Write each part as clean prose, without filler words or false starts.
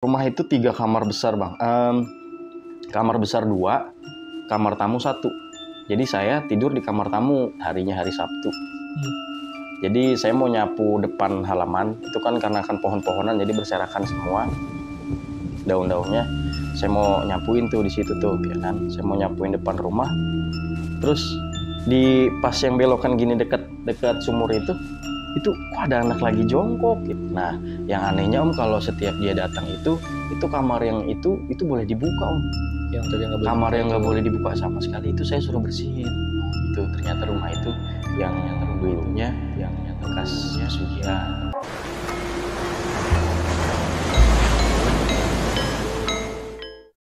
Rumah itu 3 kamar besar, Bang. Kamar besar 2, kamar tamu 1. Jadi saya tidur di kamar tamu, harinya hari Sabtu. Jadi saya mau nyapu depan halaman, itu kan karena kan pohon-pohonan jadi berserakan semua daun-daunnya. Saya mau nyapuin tuh di situ tuh, ya kan. Saya mau nyapuin depan rumah. Terus di pas yang belokan gini dekat sumur itu kok ada anak lagi jongkok gitu. Nah, yang anehnya Om, kalau setiap dia datang itu kamar yang itu boleh dibuka Om. Yang tadi nggak boleh. Kamar yang nggak boleh dibuka sama sekali itu saya suruh bersihin. Itu ternyata rumah itu yang dulunya yang bekasnya pesugihan.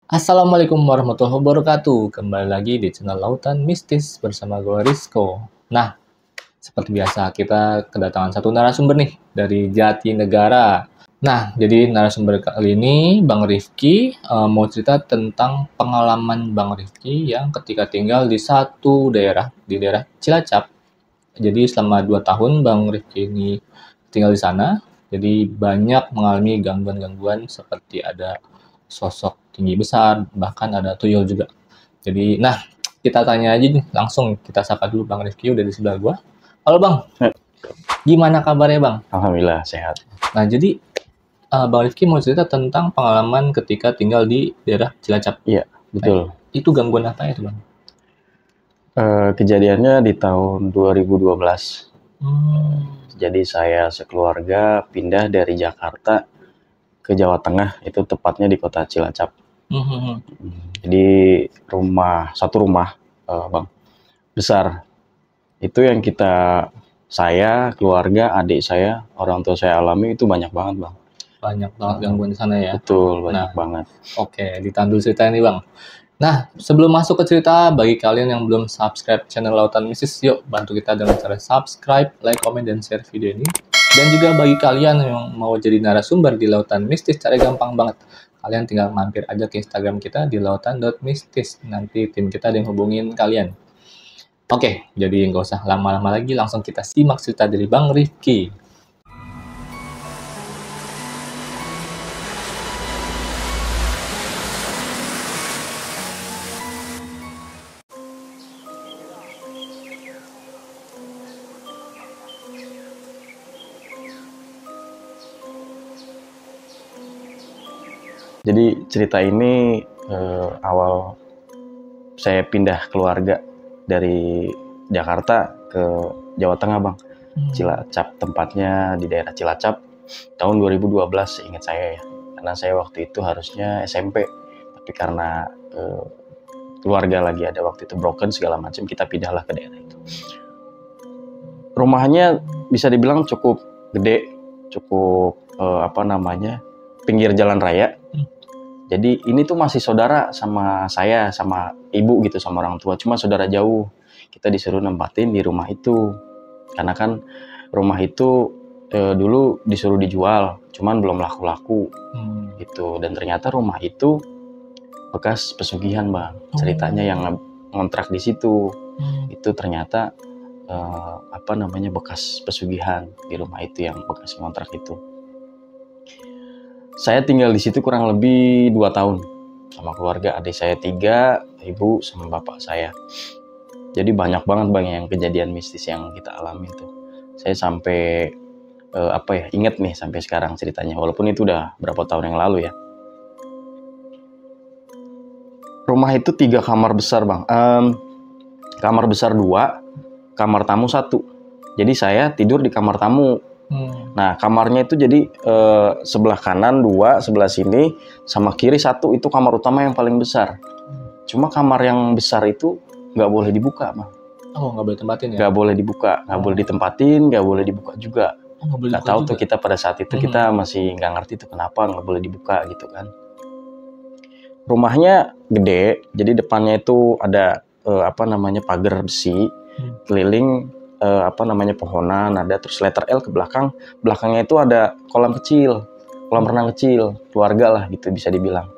Assalamualaikum warahmatullahi wabarakatuh. Kembali lagi di channel Lautan Mistis bersama gue Rizko. Nah, seperti biasa kita kedatangan satu narasumber nih dari Jatinegara. Nah, jadi narasumber kali ini Bang Rifki mau cerita tentang pengalaman Bang Rifki yang ketika tinggal di satu daerah, di daerah Cilacap. Jadi selama 2 tahun Bang Rifki ini tinggal di sana. Jadi banyak mengalami gangguan-gangguan seperti ada sosok tinggi besar, bahkan ada tuyul juga. Jadi, nah kita tanya aja nih, langsung kita sapa dulu Bang Rifki udah di sebelah gua. Halo Bang, gimana kabarnya Bang? Alhamdulillah sehat. Nah jadi Bang Rifki mau cerita tentang pengalaman ketika tinggal di daerah Cilacap. Iya, betul. Nah, itu gangguan apa itu Bang? Kejadiannya di tahun 2012. Jadi saya sekeluarga pindah dari Jakarta ke Jawa Tengah, itu tepatnya di kota Cilacap. Jadi satu rumah Bang, besar. Itu yang saya, keluarga, adik saya, orang tua saya alami itu banyak banget Bang. Banyak banget gangguan di sana ya? Betul, banyak banget. Oke, ditahan dulu cerita ini Bang. Nah, sebelum masuk ke cerita, bagi kalian yang belum subscribe channel Lautan Mistis, yuk bantu kita dengan cara subscribe, like, komen, dan share video ini. Dan juga bagi kalian yang mau jadi narasumber di Lautan Mistis, cara gampang banget. Kalian tinggal mampir aja ke Instagram kita di lautan.mistis. Nanti tim kita ada yang hubungin kalian. Oke, jadi nggak usah lama-lama lagi, langsung kita simak cerita dari Bang Rifki. Jadi cerita ini awal saya pindah keluarga dari Jakarta ke Jawa Tengah Bang. Cilacap, tempatnya di daerah Cilacap, tahun 2012 ingat saya ya. Karena saya waktu itu harusnya SMP, tapi karena keluarga lagi ada waktu itu broken segala macam, kita pindahlah ke daerah itu. Rumahnya bisa dibilang cukup gede, cukup pinggir jalan raya. Jadi ini tuh masih saudara sama saya, sama ibu gitu, sama orang tua. Cuma saudara jauh. Kita disuruh nempatin di rumah itu. Karena kan rumah itu dulu disuruh dijual, cuman belum laku-laku gitu. Dan ternyata rumah itu bekas pesugihan Bang. Ceritanya yang ngontrak di situ. Itu ternyata bekas pesugihan di rumah itu, yang bekas ngontrak itu. Saya tinggal di situ kurang lebih 2 tahun sama keluarga, adik saya 3, ibu sama bapak saya. Jadi banyak banget Bang yang kejadian mistis yang kita alami itu. Saya sampai inget nih sampai sekarang ceritanya, walaupun itu udah berapa tahun yang lalu ya. Rumah itu 3 kamar besar Bang. Kamar besar 2, kamar tamu 1. Jadi saya tidur di kamar tamu. Nah, kamarnya itu jadi sebelah kanan 2, sebelah sini, sama kiri 1, itu kamar utama yang paling besar. Cuma kamar yang besar itu nggak boleh dibuka, Bang. Oh, nggak boleh tempatin ya? Nggak boleh dibuka, nggak boleh ditempatin, nggak boleh dibuka juga. Nggak tahu tuh kita pada saat itu kita masih nggak ngerti tuh kenapa nggak boleh dibuka gitu kan. Rumahnya gede, jadi depannya itu ada pagar besi, keliling pohonan, ada terus letter L ke belakang. Belakangnya itu ada kolam renang kecil, keluarga lah gitu bisa dibilang.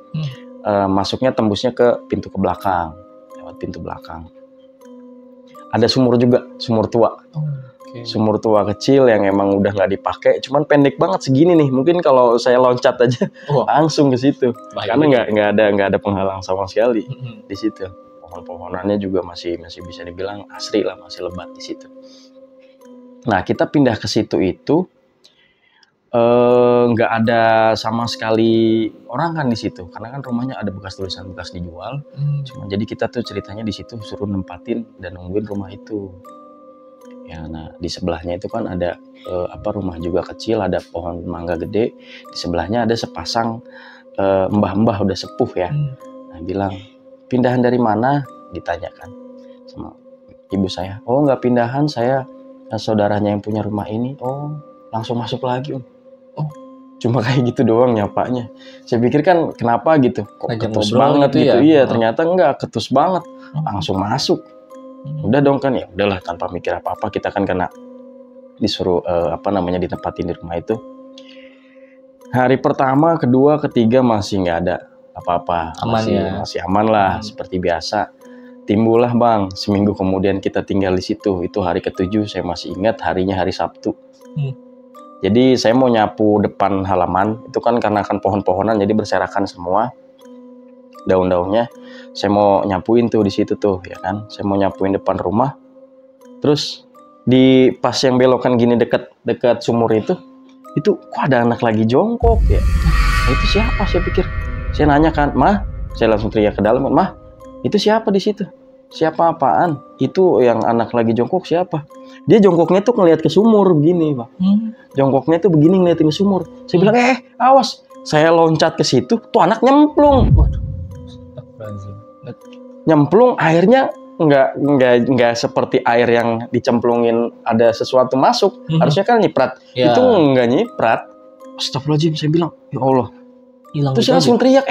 Masuknya tembusnya ke pintu ke belakang, lewat pintu belakang. Ada sumur juga, sumur tua. Sumur tua kecil yang emang udah nggak dipakai, cuman pendek banget segini nih. Mungkin kalau saya loncat aja langsung ke situ, karena nggak ada penghalang sama sekali di situ. Pohon-pohonannya juga masih bisa dibilang asri lah, masih lebat di situ. Nah, kita pindah ke situ itu nggak ada sama sekali orang kan di situ, karena kan rumahnya ada bekas tulisan bekas dijual. Cuma jadi kita tuh ceritanya di situ suruh nempatin dan nungguin rumah itu. Ya, nah di sebelahnya itu kan ada rumah juga kecil, ada pohon mangga gede. Di sebelahnya ada sepasang mbah-mbah udah sepuh ya. Nah, bilang, pindahan dari mana? Ditanyakan sama ibu saya. Oh, nggak pindahan, saya saudaranya yang punya rumah ini. Oh, langsung masuk lagi, Om. Oh, cuma kayak gitu doang nyapanya. Saya pikir kan kenapa gitu, kok ketus banget gitu. Iya, ternyata enggak, ketus banget. Langsung masuk. Udah dong kan, ya udahlah tanpa mikir apa-apa, kita kan kena disuruh ditempatin di rumah itu. Hari pertama, kedua, ketiga masih nggak ada apa-apa, masih aman lah seperti biasa. Timbullah Bang, seminggu kemudian kita tinggal di situ. Itu hari ke-7, saya masih ingat harinya hari Sabtu. Jadi saya mau nyapu depan halaman, itu kan karena kan pohon-pohonan jadi berserakan semua daun-daunnya. Saya mau nyapuin tuh di situ tuh, ya kan. Saya mau nyapuin depan rumah. Terus di pas yang belokan gini dekat sumur itu kok ada anak lagi jongkok ya. Nah, itu siapa saya pikir. Saya nanya kan, "Mah," saya langsung teriak ke dalam, "Mah, itu siapa di situ?" "Siapa apaan? Itu yang anak lagi jongkok siapa?" Dia jongkoknya tuh ngeliat ke sumur begini, Pak. Jongkoknya tuh begini ngeliatin ke sumur. Saya bilang, awas. Saya loncat ke situ, tuh anak nyemplung. Nyemplung, airnya nggak seperti air yang dicemplungin ada sesuatu masuk. Harusnya kan nyiprat. Itu nggak nyiprat. Astagfirullahaladzim, saya bilang, ya Allah. Terus saya langsung teriak,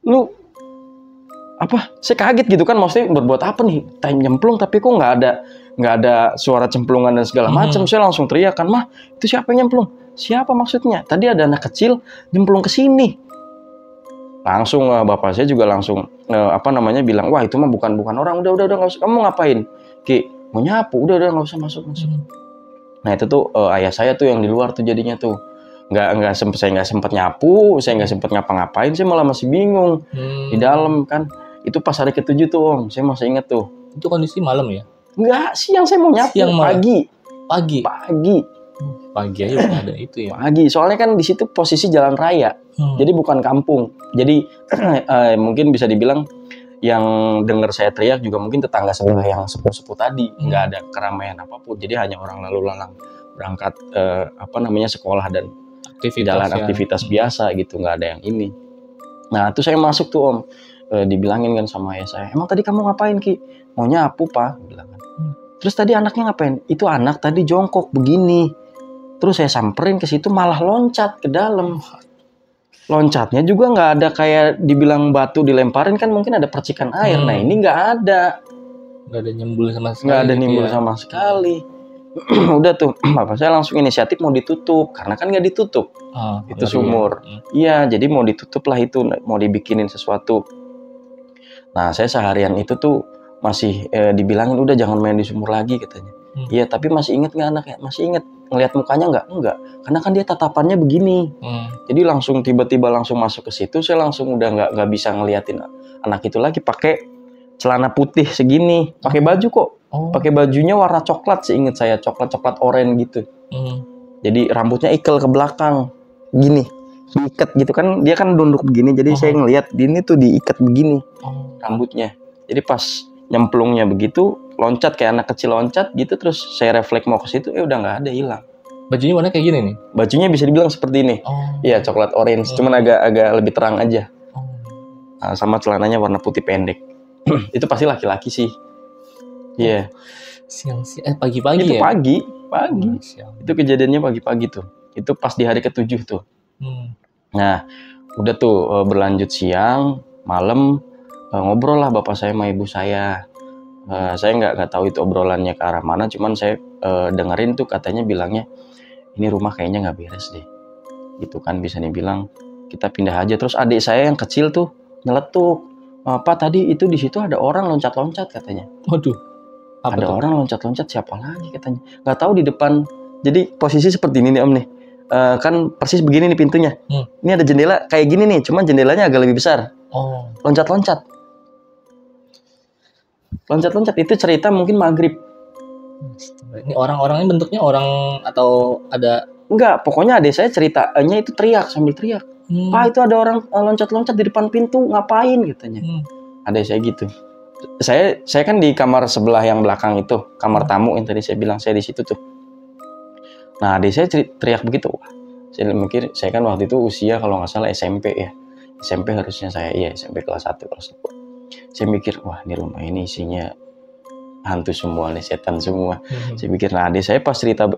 lu apa? Saya kaget gitu kan, maksudnya berbuat apa nih? Time nyemplung tapi kok nggak ada suara cemplungan dan segala macam. Saya langsung teriak kan, "Mah, itu siapa yang nyemplung?" "Siapa maksudnya?" "Tadi ada anak kecil nyemplung ke sini." Langsung bapak saya juga langsung bilang, "Wah, itu mah bukan orang. Udah nggak usah. Kamu ngapain, Ki? Mau nyapu? Udah nggak usah masuk." Nah, itu tuh ayah saya tuh yang di luar tuh jadinya tuh. Saya nggak sempet nyapu, saya nggak sempet ngapa-ngapain, saya malah masih bingung di dalam kan. Itu pas hari ke-7 tuh Om, saya masih inget tuh. Itu kondisi malam ya? Enggak, siang saya mau nyapu. Pagi aja udah ada itu ya. Pagi, soalnya kan di situ posisi jalan raya, jadi bukan kampung. Jadi mungkin bisa dibilang yang dengar saya teriak juga mungkin tetangga sebelah yang sepuh-sepuh tadi. Nggak ada keramaian apapun, jadi hanya orang lalu lalang berangkat sekolah dan aktivitas biasa gitu, nggak ada yang ini. Nah, itu saya masuk tuh Om, dibilangin kan sama ayah saya, "Emang tadi kamu ngapain, Ki?" "Mau nyapu, Pak," bilang kan. "Terus tadi anaknya ngapain?" "Itu anak tadi jongkok begini." Terus saya samperin ke situ malah loncat ke dalam. Loncatnya juga nggak ada kayak dibilang batu dilemparin kan, mungkin ada percikan air. Nah, ini nggak ada. Nggak ada nyembul sama sekali. Nggak ada nimbul sama sekali. Udah tuh, bapak saya langsung inisiatif mau ditutup, karena kan nggak ditutup itu sumur. Iya, jadi mau ditutup lah itu, mau dibikinin sesuatu. Nah, saya seharian itu tuh masih dibilangin udah jangan main di sumur lagi katanya. Iya, tapi masih inget nggak anaknya? Masih inget. Ngelihat mukanya enggak, karena kan dia tatapannya begini. Jadi langsung tiba-tiba langsung masuk ke situ, saya langsung udah nggak bisa ngeliatin anak itu lagi. Pakai celana putih segini, pakai baju kok. Pakai bajunya warna coklat, seingat saya coklat oranye gitu. Jadi rambutnya ikel ke belakang, gini, diikat gitu kan, dia kan nunduk begini. Jadi saya ngelihat ini tuh diikat begini rambutnya. Jadi pas nyemplungnya begitu, loncat kayak anak kecil loncat gitu, terus saya refleks mau ke situ, udah nggak ada, hilang. Bajunya warna kayak gini nih? Bajunya bisa dibilang seperti ini. Iya, coklat orange, cuman agak lebih terang aja. Nah, sama celananya warna putih pendek. Itu pasti laki-laki sih. Iya. Siang-siang, pagi-pagi itu ya? Pagi. Itu kejadiannya pagi-pagi tuh. Itu pas di hari ke-7 tuh. Nah, udah tuh berlanjut siang, malam, ngobrol lah bapak saya sama ibu saya. Saya nggak tahu itu obrolannya ke arah mana, cuman saya dengerin tuh katanya bilangnya, ini rumah kayaknya nggak beres deh. Gitu kan, bisa dibilang kita pindah aja. Terus adik saya yang kecil tuh nyeletuk, "Pak, tadi itu di situ ada orang loncat-loncat," katanya. Waduh. Apa ada tuh? orang loncat-loncat, siapa lagi katanya, nggak tahu di depan. Jadi posisi seperti ini nih Om nih. Kan persis begini nih pintunya. Ini ada jendela kayak gini nih, cuman jendelanya agak lebih besar. Oh, Loncat-loncat itu cerita mungkin maghrib. ini orang-orangnya bentuknya orang atau ada? Enggak, pokoknya adik saya ceritanya itu teriak sambil teriak. Pak, itu ada orang loncat-loncat di depan pintu, ngapain katanya. Adik saya gitu. Saya kan di kamar sebelah yang belakang itu, kamar tamu yang tadi saya bilang, saya di situ tuh. Nah, adik saya teriak begitu. Saya mikir, saya kan waktu itu usia kalau nggak salah SMP ya. SMP harusnya saya, iya SMP kelas 1, kelas 2. Saya mikir, wah ini rumah ini isinya hantu semua nih, setan semua. Saya pikir, nah adik saya pas cerita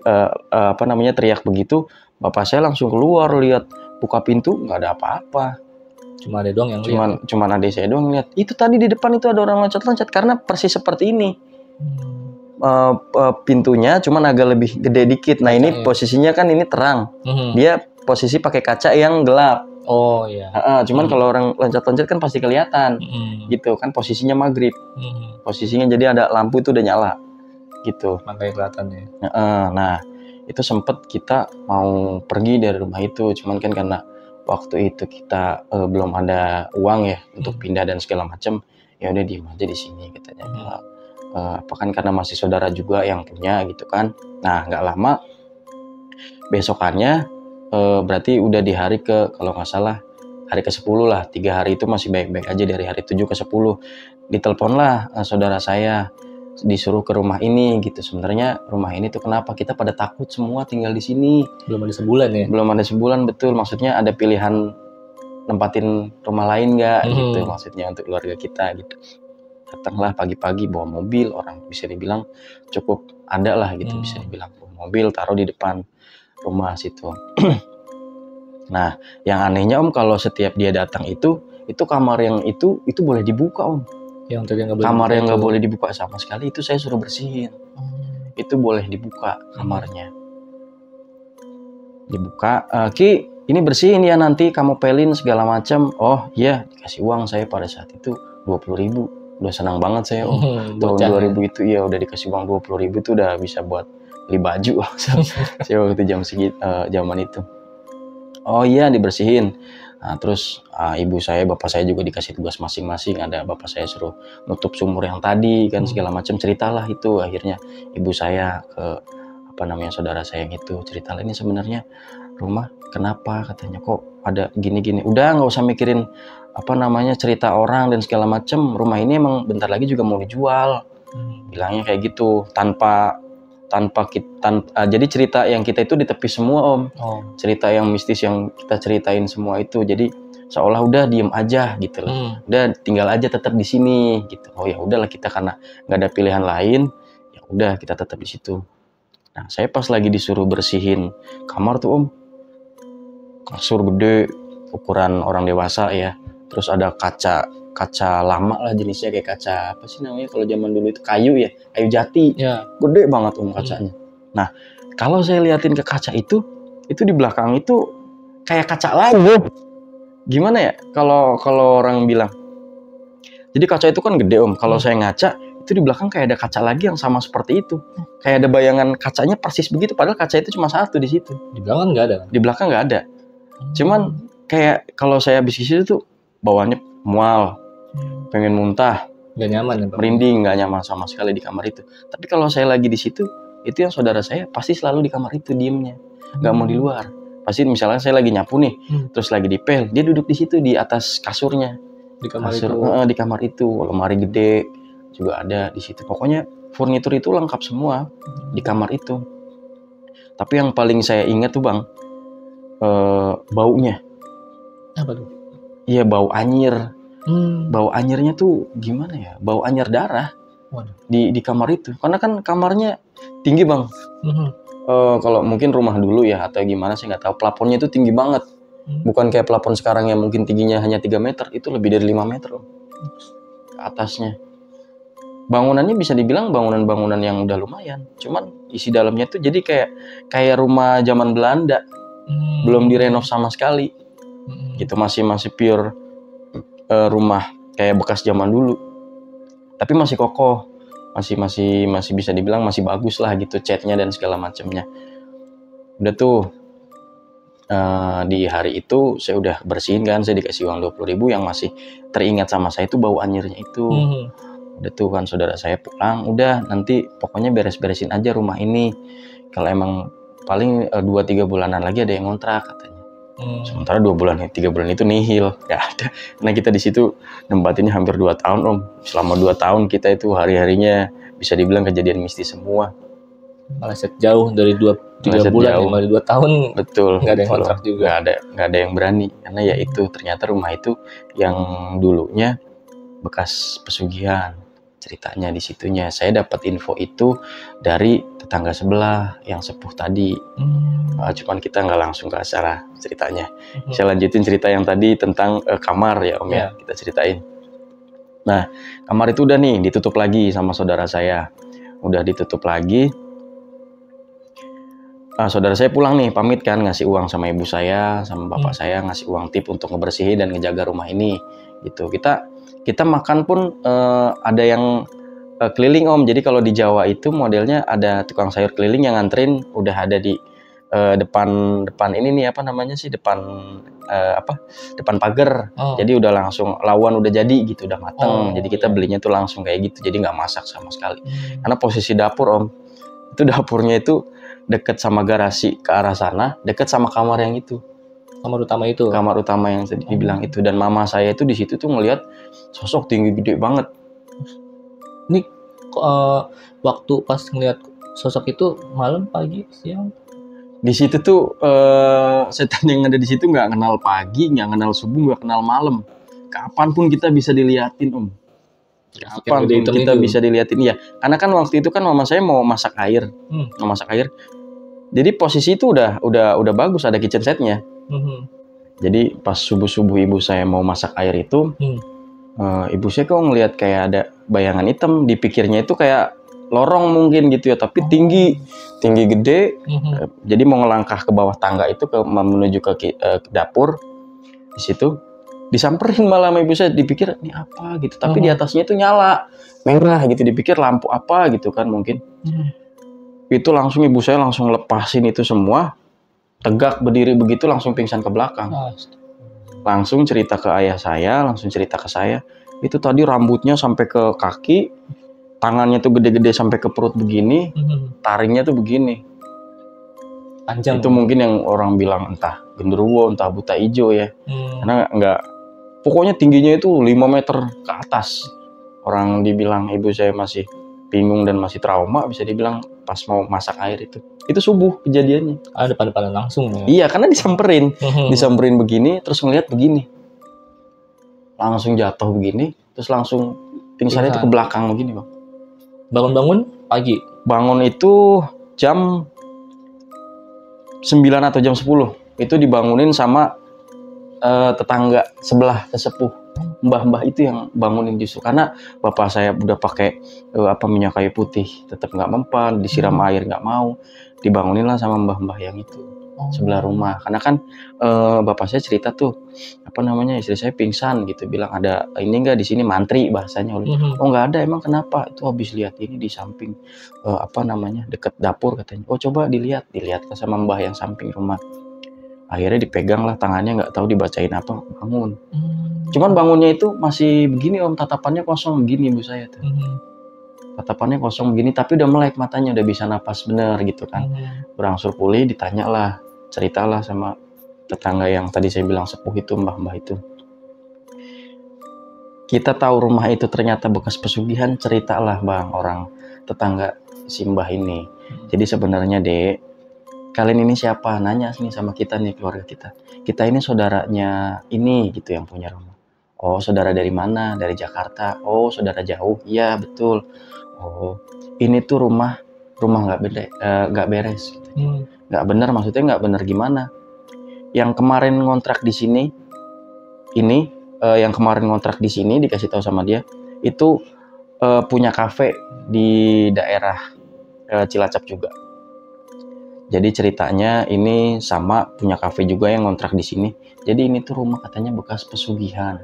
teriak begitu, bapak saya langsung keluar lihat, buka pintu nggak ada apa-apa. Cuma ada doang yang lihat. Cuman adik saya doang lihat. Itu tadi di depan itu ada orang loncat-loncat karena persis seperti ini. Pintunya cuman agak lebih gede dikit. Nah ini posisinya kan ini terang. Dia posisi pakai kaca yang gelap. Oh iya. Cuman kalau orang loncat-loncat kan pasti kelihatan. Gitu kan posisinya maghrib. Posisinya jadi ada lampu itu udah nyala. Gitu. Makanya kelihatan ya. Nah itu sempet kita mau pergi dari rumah itu. Cuman kan karena waktu itu kita belum ada uang ya untuk pindah dan segala macam. Ya udah diem aja di sini katanya. Apa kan karena masih saudara juga yang punya gitu kan. Nah nggak lama besokannya berarti udah di hari kalau nggak salah hari ke-10 lah, 3 hari itu masih baik-baik aja, dari hari 7 ke 10 diteleponlah saudara saya, disuruh ke rumah ini gitu. Sebenarnya rumah ini tuh kenapa kita pada takut semua tinggal di sini. Belum ada sebulan ya? Belum ada sebulan, betul. Maksudnya ada pilihan nempatin rumah lain nggak gitu, maksudnya untuk keluarga kita gitu. Datanglah pagi-pagi bawa mobil, orang bisa dibilang cukup ada lah gitu, bisa dibilang mobil taruh di depan rumah situ. Nah, yang anehnya Om, kalau setiap dia datang itu kamar yang itu boleh dibuka Om. Yang tadi nggak boleh. Kamar yang nggak boleh dibuka sama sekali itu saya suruh bersihin. Itu boleh dibuka kamarnya. Dibuka, Ki, ini bersihin ya nanti kamu pelin segala macam. Oh iya, dikasih uang saya pada saat itu 20.000. Udah senang banget saya Om. Tahun 2000 itu ya udah dikasih uang 20.000 tuh udah bisa buat beli baju. Saya waktu itu zaman itu. Oh iya, dibersihin. Nah, terus ibu saya, bapak saya juga dikasih tugas masing-masing. Ada bapak saya suruh nutup sumur yang tadi kan segala macam, ceritalah itu. Akhirnya ibu saya ke saudara saya yang itu, ceritalah ini sebenarnya rumah kenapa, katanya kok ada gini-gini. Udah nggak usah mikirin cerita orang dan segala macam. Rumah ini emang bentar lagi juga mau dijual. Bilangnya kayak gitu, jadi cerita yang kita itu ditepis semua Om. Cerita yang mistis yang kita ceritain semua itu, jadi seolah udah diem aja gitu loh. Udah tinggal aja tetap di sini gitu. Oh ya udahlah, kita karena nggak ada pilihan lain, ya udah kita tetap di situ. Nah saya pas lagi disuruh bersihin kamar tuh Om, kasur gede ukuran orang dewasa ya, terus ada kaca lama lah jenisnya, kayak kaca apa sih namanya kalau zaman dulu itu, kayu ya, kayu jati ya. Gede banget Om kacanya. Nah kalau saya liatin ke kaca itu di belakang itu kayak kaca lagi. Gimana ya kalau orang bilang, jadi kaca itu kan gede Om, kalau saya ngaca itu di belakang kayak ada kaca lagi yang sama seperti itu, kayak ada bayangan kacanya persis begitu, padahal kaca itu cuma satu di situ. Di belakang nggak ada? Di belakang nggak ada. Cuman kayak kalau saya habis di situ tuh bawaannya mual, pengen muntah, nggak nyaman ya Pak? Merinding, nggak nyaman sama sekali di kamar itu. Tapi kalau saya lagi di situ, itu yang saudara saya pasti selalu di kamar itu diemnya, nggak mau di luar. Pasti misalnya saya lagi nyapu nih, terus lagi dipel, dia duduk di situ di atas kasurnya. Di kamar di kamar itu, lemari gede juga ada di situ. Pokoknya furnitur itu lengkap semua di kamar itu. Tapi yang paling saya ingat tuh Bang, baunya. Apa tuh? Iya, bau anyir. Bau anyirnya tuh gimana ya? Bau anyir darah. Waduh. Di kamar itu. Karena kan kamarnya tinggi Bang. Kalau mungkin rumah dulu ya atau gimana saya nggak tahu. Plafonnya itu tinggi banget. Bukan kayak plafon sekarang yang mungkin tingginya hanya 3 meter. Itu lebih dari 5 meter ke atasnya. Bangunannya bisa dibilang bangunan-bangunan yang udah lumayan. Cuman isi dalamnya tuh jadi kayak rumah zaman Belanda. Belum direnov sama sekali. Gitu, masih pure rumah kayak bekas zaman dulu. Tapi masih kokoh. masih bisa dibilang masih bagus lah gitu catnya dan segala macamnya. Udah tuh di hari itu saya udah bersihin kan, saya dikasih uang 20.000. Yang masih teringat sama saya itu bau anyirnya itu. Udah tuh kan saudara saya pulang, udah nanti pokoknya beres-beresin aja rumah ini, kalau emang paling 2-3 bulanan lagi ada yang ngontrak katanya. Sementara 2 bulan 3 bulan itu nihil, gak ada. Karena kita di situ nempatinnya hampir 2 tahun Om. Selama 2 tahun kita itu hari-harinya bisa dibilang kejadian mistis semua. Meleset jauh dari 2-3 bulan, jauh. 2 tahun. Betul. Nggak ada yang kontrak juga. Nggak ada yang berani. Karena ya itu ternyata rumah itu yang dulunya bekas pesugihan. Ceritanya di situnya. Saya dapat info itu dari tetangga sebelah yang sepuh tadi. Cuman kita nggak langsung ke acara ceritanya. Saya lanjutin cerita yang tadi tentang kamar ya Om ya. Kita ceritain. Nah, kamar itu udah nih ditutup lagi sama saudara saya. Udah ditutup lagi. Saudara saya pulang nih, pamit kan, ngasih uang sama ibu saya, sama bapak saya, ngasih uang tip untuk ngebersihin dan ngejaga rumah ini gitu. Kita makan pun ada yang keliling Om. Jadi kalau di Jawa itu modelnya ada tukang sayur keliling yang nganterin, udah ada di depan ini nih apa namanya sih, depan pagar. Jadi udah langsung lawan udah jadi gitu, udah mateng. Jadi kita belinya tuh langsung kayak gitu, jadi nggak masak sama sekali. Karena posisi dapur Om, itu dapurnya itu deket sama garasi ke arah sana, deket sama kamar yang itu. Kamar utama itu. Kamar utama yang tadi dibilang itu. Dan mama saya itu di situ tuh ngelihat sosok tinggi gede banget. Ini waktu pas ngelihat sosok itu malam, pagi, siang? Di situ tuh setan yang ada di situ nggak kenal pagi, nggak kenal subuh, nggak kenal malam. Kapanpun kita bisa diliatin Om. Kapanpun kita bisa diliatin ya. Karena kan waktu itu kan mama saya mau masak air, Jadi posisi itu udah bagus, ada kitchen setnya. Jadi pas subuh ibu saya mau masak air itu, ibu saya kok ngelihat kayak ada bayangan hitam. Dipikirnya itu kayak lorong mungkin gitu ya, tapi tinggi gede. Jadi mau ngelangkah ke bawah tangga itu menuju ke dapur. Di situ disamperin malah sama ibu saya, dipikir ini apa gitu, tapi di atasnya itu nyala merah gitu, dipikir lampu apa gitu kan mungkin. Itu langsung ibu saya langsung lepasin itu semua, tegak berdiri begitu, langsung pingsan ke belakang. Langsung cerita ke ayah saya, langsung cerita ke saya, itu tadi rambutnya sampai ke kaki, tangannya tuh gede-gede sampai ke perut begini, taringnya tuh begini. Panjang. Itu mungkin yang orang bilang entah genderuwo, entah buta ijo ya. Karena pokoknya tingginya itu 5 meter ke atas. Orang dibilang ibu saya masih bingung dan masih trauma, bisa dibilang pas mau masak air itu. Itu subuh kejadiannya. Depan-depanan langsung ya? Iya, karena disamperin. Disamperin begini, terus ngeliat begini. Langsung jatuh begini, terus langsung pingsannya itu ke belakang begini Bang. Bangun-bangun pagi? Bangun itu jam 9 atau jam 10. Itu dibangunin sama tetangga sebelah, sesepuh. Mbah-mbah itu yang bangunin justru. Karena bapak saya udah pakai minyak kayu putih, tetap nggak mempan, disiram air nggak mau. Dibangunin lah sama mbah-mbah yang itu, sebelah rumah. Karena kan bapak saya cerita tuh, istri saya pingsan gitu, bilang ada ini nggak di sini, mantri bahasanya. Oh nggak ada, emang kenapa? Itu habis lihat ini di samping deket dapur katanya. Oh coba dilihat sama mbah yang samping rumah. Akhirnya dipegang lah tangannya, nggak tahu dibacain apa, bangun. Cuman bangunnya itu masih begini Om, tatapannya kosong begini ibu saya tuh. Tatapannya kosong begini, tapi udah melek matanya, udah bisa napas bener gitu kan. Berangsur pulih, ditanyalah, ceritalah sama tetangga yang tadi saya bilang sepuh itu, mbah-mbah itu. Kita tahu rumah itu ternyata bekas pesugihan, ceritalah Bang orang tetangga si mbah ini. Jadi sebenarnya Dek, kalian ini siapa? Nanya nih sama kita nih, keluarga kita. Kita ini saudaranya ini gitu yang punya rumah. Oh, saudara dari mana? Dari Jakarta. Oh, saudara jauh. Iya, betul. Oh, ini tuh rumah nggak beres. Nggak bener, maksudnya nggak bener gimana? Yang kemarin ngontrak di sini, yang kemarin ngontrak di sini dikasih tahu sama dia, itu punya kafe di daerah Cilacap juga. Jadi ceritanya ini sama punya kafe juga yang ngontrak di sini. Jadi ini tuh rumah katanya bekas pesugihan.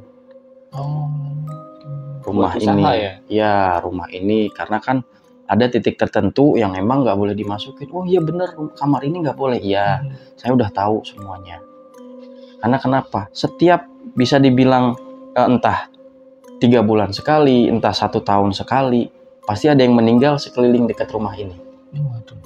rumah Buat ini. usaha ya? Ya, rumah ini karena kan ada titik tertentu yang emang nggak boleh dimasukin. Oh iya bener, kamar ini nggak boleh. Iya, saya udah tahu semuanya. Karena kenapa? Setiap bisa dibilang entah 3 bulan sekali, entah 1 tahun sekali, pasti ada yang meninggal sekeliling dekat rumah ini. Waduh.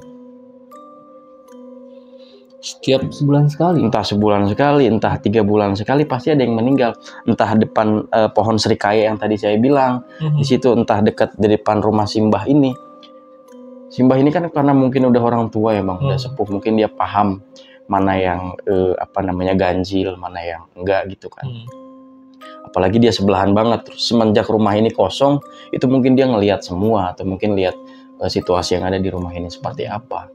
Setiap sebulan sekali? Entah sebulan sekali, entah 3 bulan sekali, pasti ada yang meninggal. Entah depan pohon serikaya yang tadi saya bilang, di situ entah dekat di depan rumah Simbah ini. Simbah ini kan karena mungkin udah orang tua ya bang, udah sepuh, mungkin dia paham mana yang ganjil, mana yang enggak gitu kan. Apalagi dia sebelahan banget. Terus semenjak rumah ini kosong, itu mungkin dia ngelihat semua atau mungkin lihat situasi yang ada di rumah ini seperti apa.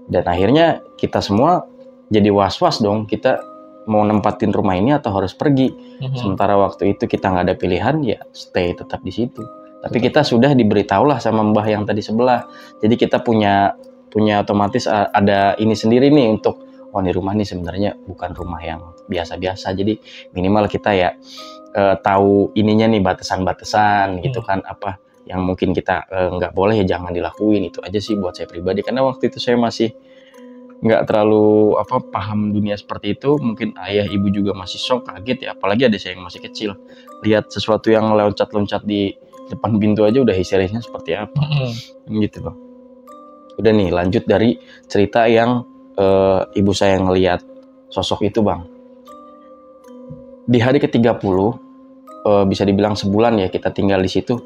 Dan akhirnya kita semua jadi was-was dong, kita mau nempatin rumah ini atau harus pergi. Sementara waktu itu kita nggak ada pilihan, ya stay tetap di situ. Tapi kita sudah diberitahulah sama mbah yang tadi sebelah. Jadi kita punya otomatis ada ini sendiri nih untuk, oh ini rumah nih sebenarnya bukan rumah yang biasa-biasa. Jadi minimal kita ya tahu ininya nih, batasan-batasan gitu kan, apa yang mungkin kita nggak boleh ya jangan dilakuin. Itu aja sih buat saya pribadi, karena waktu itu saya masih nggak terlalu paham dunia seperti itu. Mungkin ayah ibu juga masih shock, kaget ya, apalagi ada saya yang masih kecil, lihat sesuatu yang loncat-loncat di depan pintu aja udah histerisnya seperti apa. Gitu bang. Udah nih, lanjut dari cerita yang ibu saya ngelihat sosok itu bang. Di hari ke-30 bisa dibilang sebulan ya kita tinggal di situ.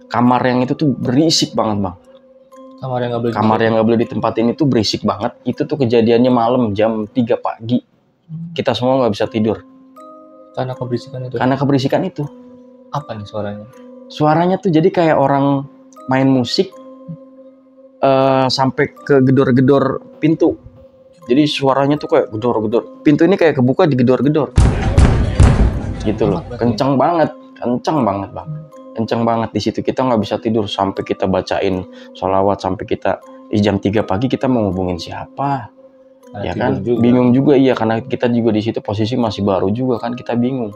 Kamar yang itu tuh berisik banget bang. Kamar yang nggak boleh ditempatin itu berisik banget. Itu tuh kejadiannya malam jam 3 pagi. Kita semua nggak bisa tidur. Karena keberisikan itu? Karena keberisikan itu. Apa nih suaranya? Suaranya tuh jadi kayak orang main musik sampai ke gedor-gedor pintu. Jadi suaranya tuh kayak gedor-gedor. Pintu ini kayak kebuka digedor-gedor. Gitu loh. Kenceng banget bang. Kenceng banget di situ, kita nggak bisa tidur sampai kita bacain sholawat, sampai kita di jam 3 pagi kita mau hubungin siapa, ya kan? Juga. Bingung juga iya, karena kita juga di situ posisi masih baru juga kan, kita bingung.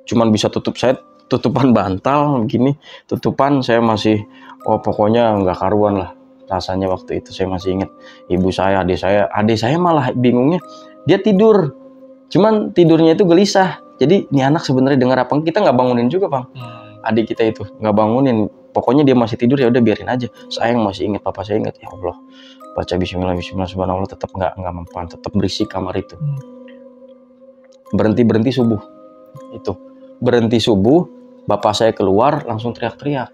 Cuman bisa tutupan bantal begini, tutupan saya masih, pokoknya nggak karuan lah rasanya waktu itu. Saya masih ingat ibu saya, adik saya malah bingungnya, dia tidur, cuman tidurnya itu gelisah. Jadi ini anak sebenarnya dengar apa, kita nggak bangunin juga bang. Adik kita itu nggak bangunin, pokoknya dia masih tidur, ya udah biarin aja. Saya yang masih ingat, papa saya ingat, ya Allah, baca bismillah subhanallah, tetap nggak mempan, tetap berisik kamar itu. Berhenti subuh itu, berhenti subuh, bapak saya keluar langsung teriak-teriak.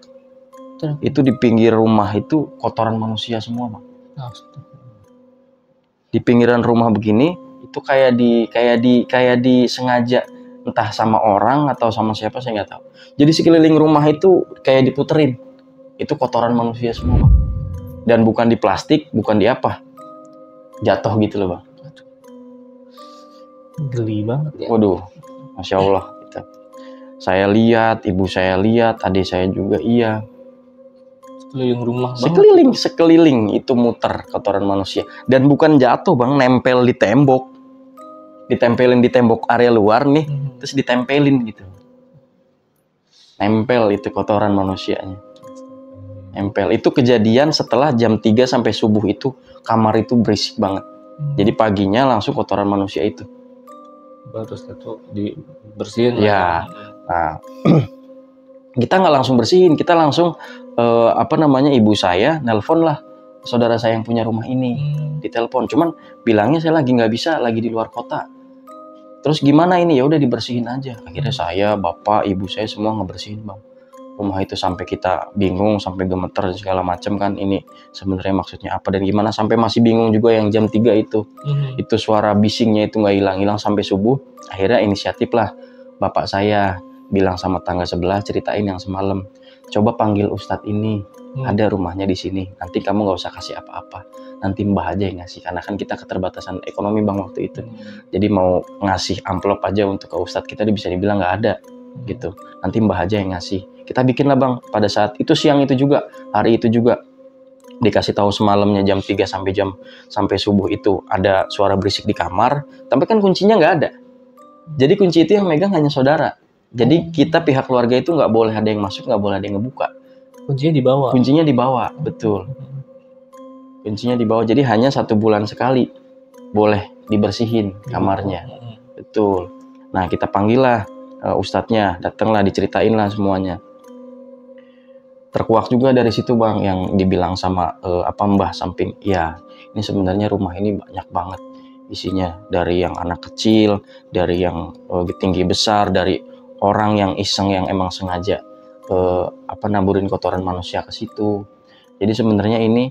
Itu di pinggir rumah itu kotoran manusia semua bang. Di pinggiran rumah begini itu kayak di sengaja, entah sama orang atau sama siapa saya nggak tahu. Jadi sekeliling rumah itu kayak diputerin, itu kotoran manusia semua bang. Dan bukan di plastik, bukan di apa, jatuh gitu loh bang. Geli banget ya. Waduh, masya Allah. Gitu. Saya lihat, ibu saya lihat, adik saya juga iya. Sekeliling rumah banget. Sekeliling itu muter kotoran manusia. Dan bukan jatuh bang, nempel di tembok. Ditempelin di tembok area luar nih, terus ditempelin gitu. Nempel itu kotoran manusianya. Nempel. Itu kejadian setelah jam 3 sampai subuh itu, kamar itu berisik banget. Jadi paginya langsung kotoran manusia itu. Terus itu dibersihin. Ya. Nah, kita nggak langsung bersihin, kita langsung ibu saya nelpon lah saudara saya yang punya rumah ini. Ditelepon, cuman bilangnya saya lagi nggak bisa, lagi di luar kota. Terus gimana ini? Ya udah dibersihin aja. Akhirnya saya, bapak, ibu saya semua ngebersihin bang. Rumah itu sampai kita bingung, sampai gemeter segala macam kan. Ini sebenarnya maksudnya apa dan gimana? Sampai masih bingung juga yang jam 3 itu. Itu suara bisingnya itu nggak hilang sampai subuh. Akhirnya inisiatif lah bapak saya bilang sama tangga sebelah, ceritain yang semalam. Coba panggil ustadz ini, ada rumahnya di sini. Nanti kamu nggak usah kasih apa-apa. Nanti mbah aja yang ngasih, karena kan kita keterbatasan ekonomi bang waktu itu. Jadi mau ngasih amplop aja untuk ke ustadz kita bisa dibilang nggak ada gitu. Nanti mbah aja yang ngasih. Kita bikin lah bang, pada saat itu siang itu juga, hari itu juga dikasih tahu semalamnya jam 3 sampai subuh itu ada suara berisik di kamar, tapi kan kuncinya nggak ada. Jadi kunci itu yang megang hanya saudara. Jadi kita pihak keluarga itu nggak boleh ada yang masuk, nggak boleh ada yang ngebuka. Kuncinya dibawa. Kuncinya dibawa, betul. Kuncinya dibawa. Jadi hanya 1 bulan sekali boleh dibersihin kamarnya, betul. Nah kita panggil lah ustadznya, datanglah, diceritain lah semuanya. Terkuak juga dari situ bang, yang dibilang sama Mbah Samping, ya ini sebenarnya rumah ini banyak banget isinya, dari yang anak kecil, dari yang tinggi besar, dari orang yang iseng yang emang sengaja naburin kotoran manusia ke situ. Jadi sebenarnya ini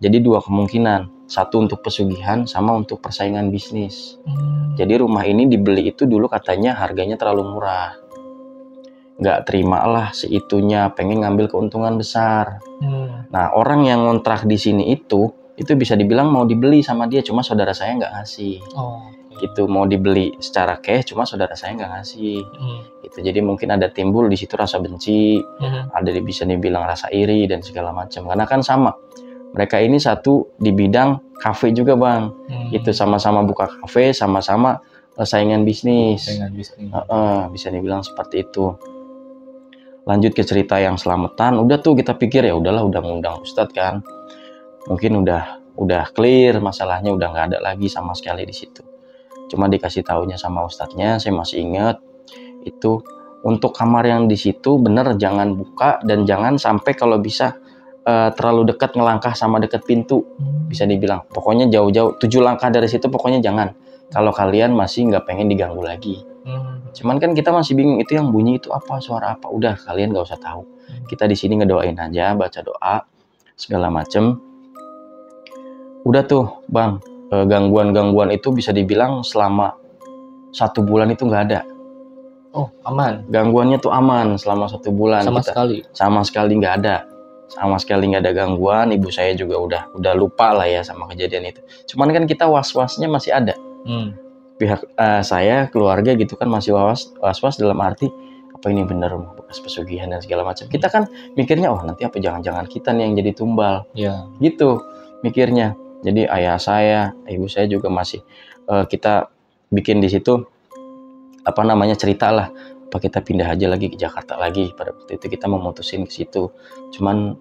jadi 2 kemungkinan, satu untuk pesugihan sama untuk persaingan bisnis. Jadi rumah ini dibeli itu dulu katanya harganya terlalu murah, nggak terima lah seitunya, pengen ngambil keuntungan besar. Nah orang yang ngontrak di sini itu bisa dibilang mau dibeli sama dia, cuma saudara saya nggak ngasih. Gitu, mau dibeli secara cash, cuma saudara saya nggak ngasih. Gitu, jadi mungkin ada timbul di situ rasa benci, ada bisa dibilang rasa iri dan segala macam. Karena kan sama, mereka ini satu di bidang kafe juga bang, itu sama-sama buka kafe, sama-sama saingan bisnis. Bisa dibilang seperti itu. Lanjut ke cerita yang selamatan, udah tuh kita pikir ya udahlah, udah ngundang ustadz kan, mungkin udah clear masalahnya, udah nggak ada lagi sama sekali di situ. Cuma dikasih taunya sama ustadznya, saya masih ingat itu untuk kamar yang di situ bener jangan buka, dan jangan sampai kalau bisa terlalu dekat ngelangkah sama dekat pintu. Bisa dibilang pokoknya jauh-jauh 7 langkah dari situ pokoknya jangan, kalau kalian masih nggak pengen diganggu lagi. Cuman kan kita masih bingung itu yang bunyi itu apa, suara apa. Udah kalian nggak usah tahu, kita di sini ngedoain aja, baca doa segala macem. Udah tuh bang, gangguan-gangguan itu bisa dibilang selama 1 bulan itu nggak ada. Oh aman? Gangguannya tuh aman selama 1 bulan. Sama sekali nggak ada. Sama sekali nggak ada gangguan. Ibu saya juga udah lupa lah ya sama kejadian itu. Cuman kan kita was-wasnya masih ada. Pihak saya, keluarga gitu kan masih was-was dalam arti apa ini bener rumah bekas pesugihan dan segala macam. Kita kan mikirnya nanti apa jangan-jangan kita nih yang jadi tumbal. Gitu mikirnya. Jadi ayah saya, ibu saya juga masih kita bikin di situ cerita lah, apa kita pindah aja lagi ke Jakarta lagi. Pada waktu itu kita memutusin ke situ. Cuman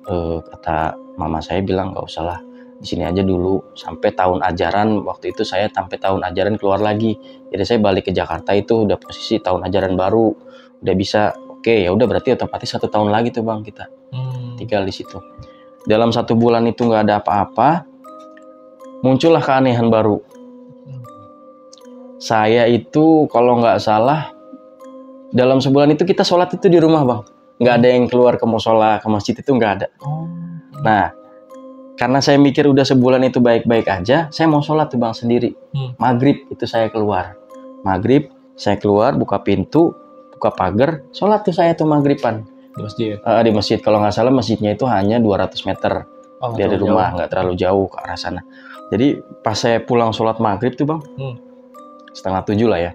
kata mama saya bilang nggak usah lah, di sini aja dulu sampai tahun ajaran. Waktu itu saya sampai tahun ajaran keluar lagi. Jadi saya balik ke Jakarta itu udah posisi tahun ajaran baru, udah bisa. Oke, ya udah berarti otomatis 1 tahun lagi tuh bang kita tinggal di situ. Dalam 1 bulan itu nggak ada apa-apa, muncullah keanehan baru. Saya itu kalau nggak salah dalam sebulan itu kita sholat itu di rumah bang, nggak ada yang keluar ke musola, ke masjid itu nggak ada. Nah karena saya mikir udah sebulan itu baik-baik aja, saya mau sholat tuh bang sendiri. Maghrib itu saya keluar, buka pintu, buka pagar, sholat tuh saya tuh maghriban di masjid. Kalau nggak salah masjidnya itu hanya 200 meter dari rumah, nggak terlalu jauh ke arah sana. Jadi pas saya pulang sholat maghrib tuh bang, 6:30 lah ya,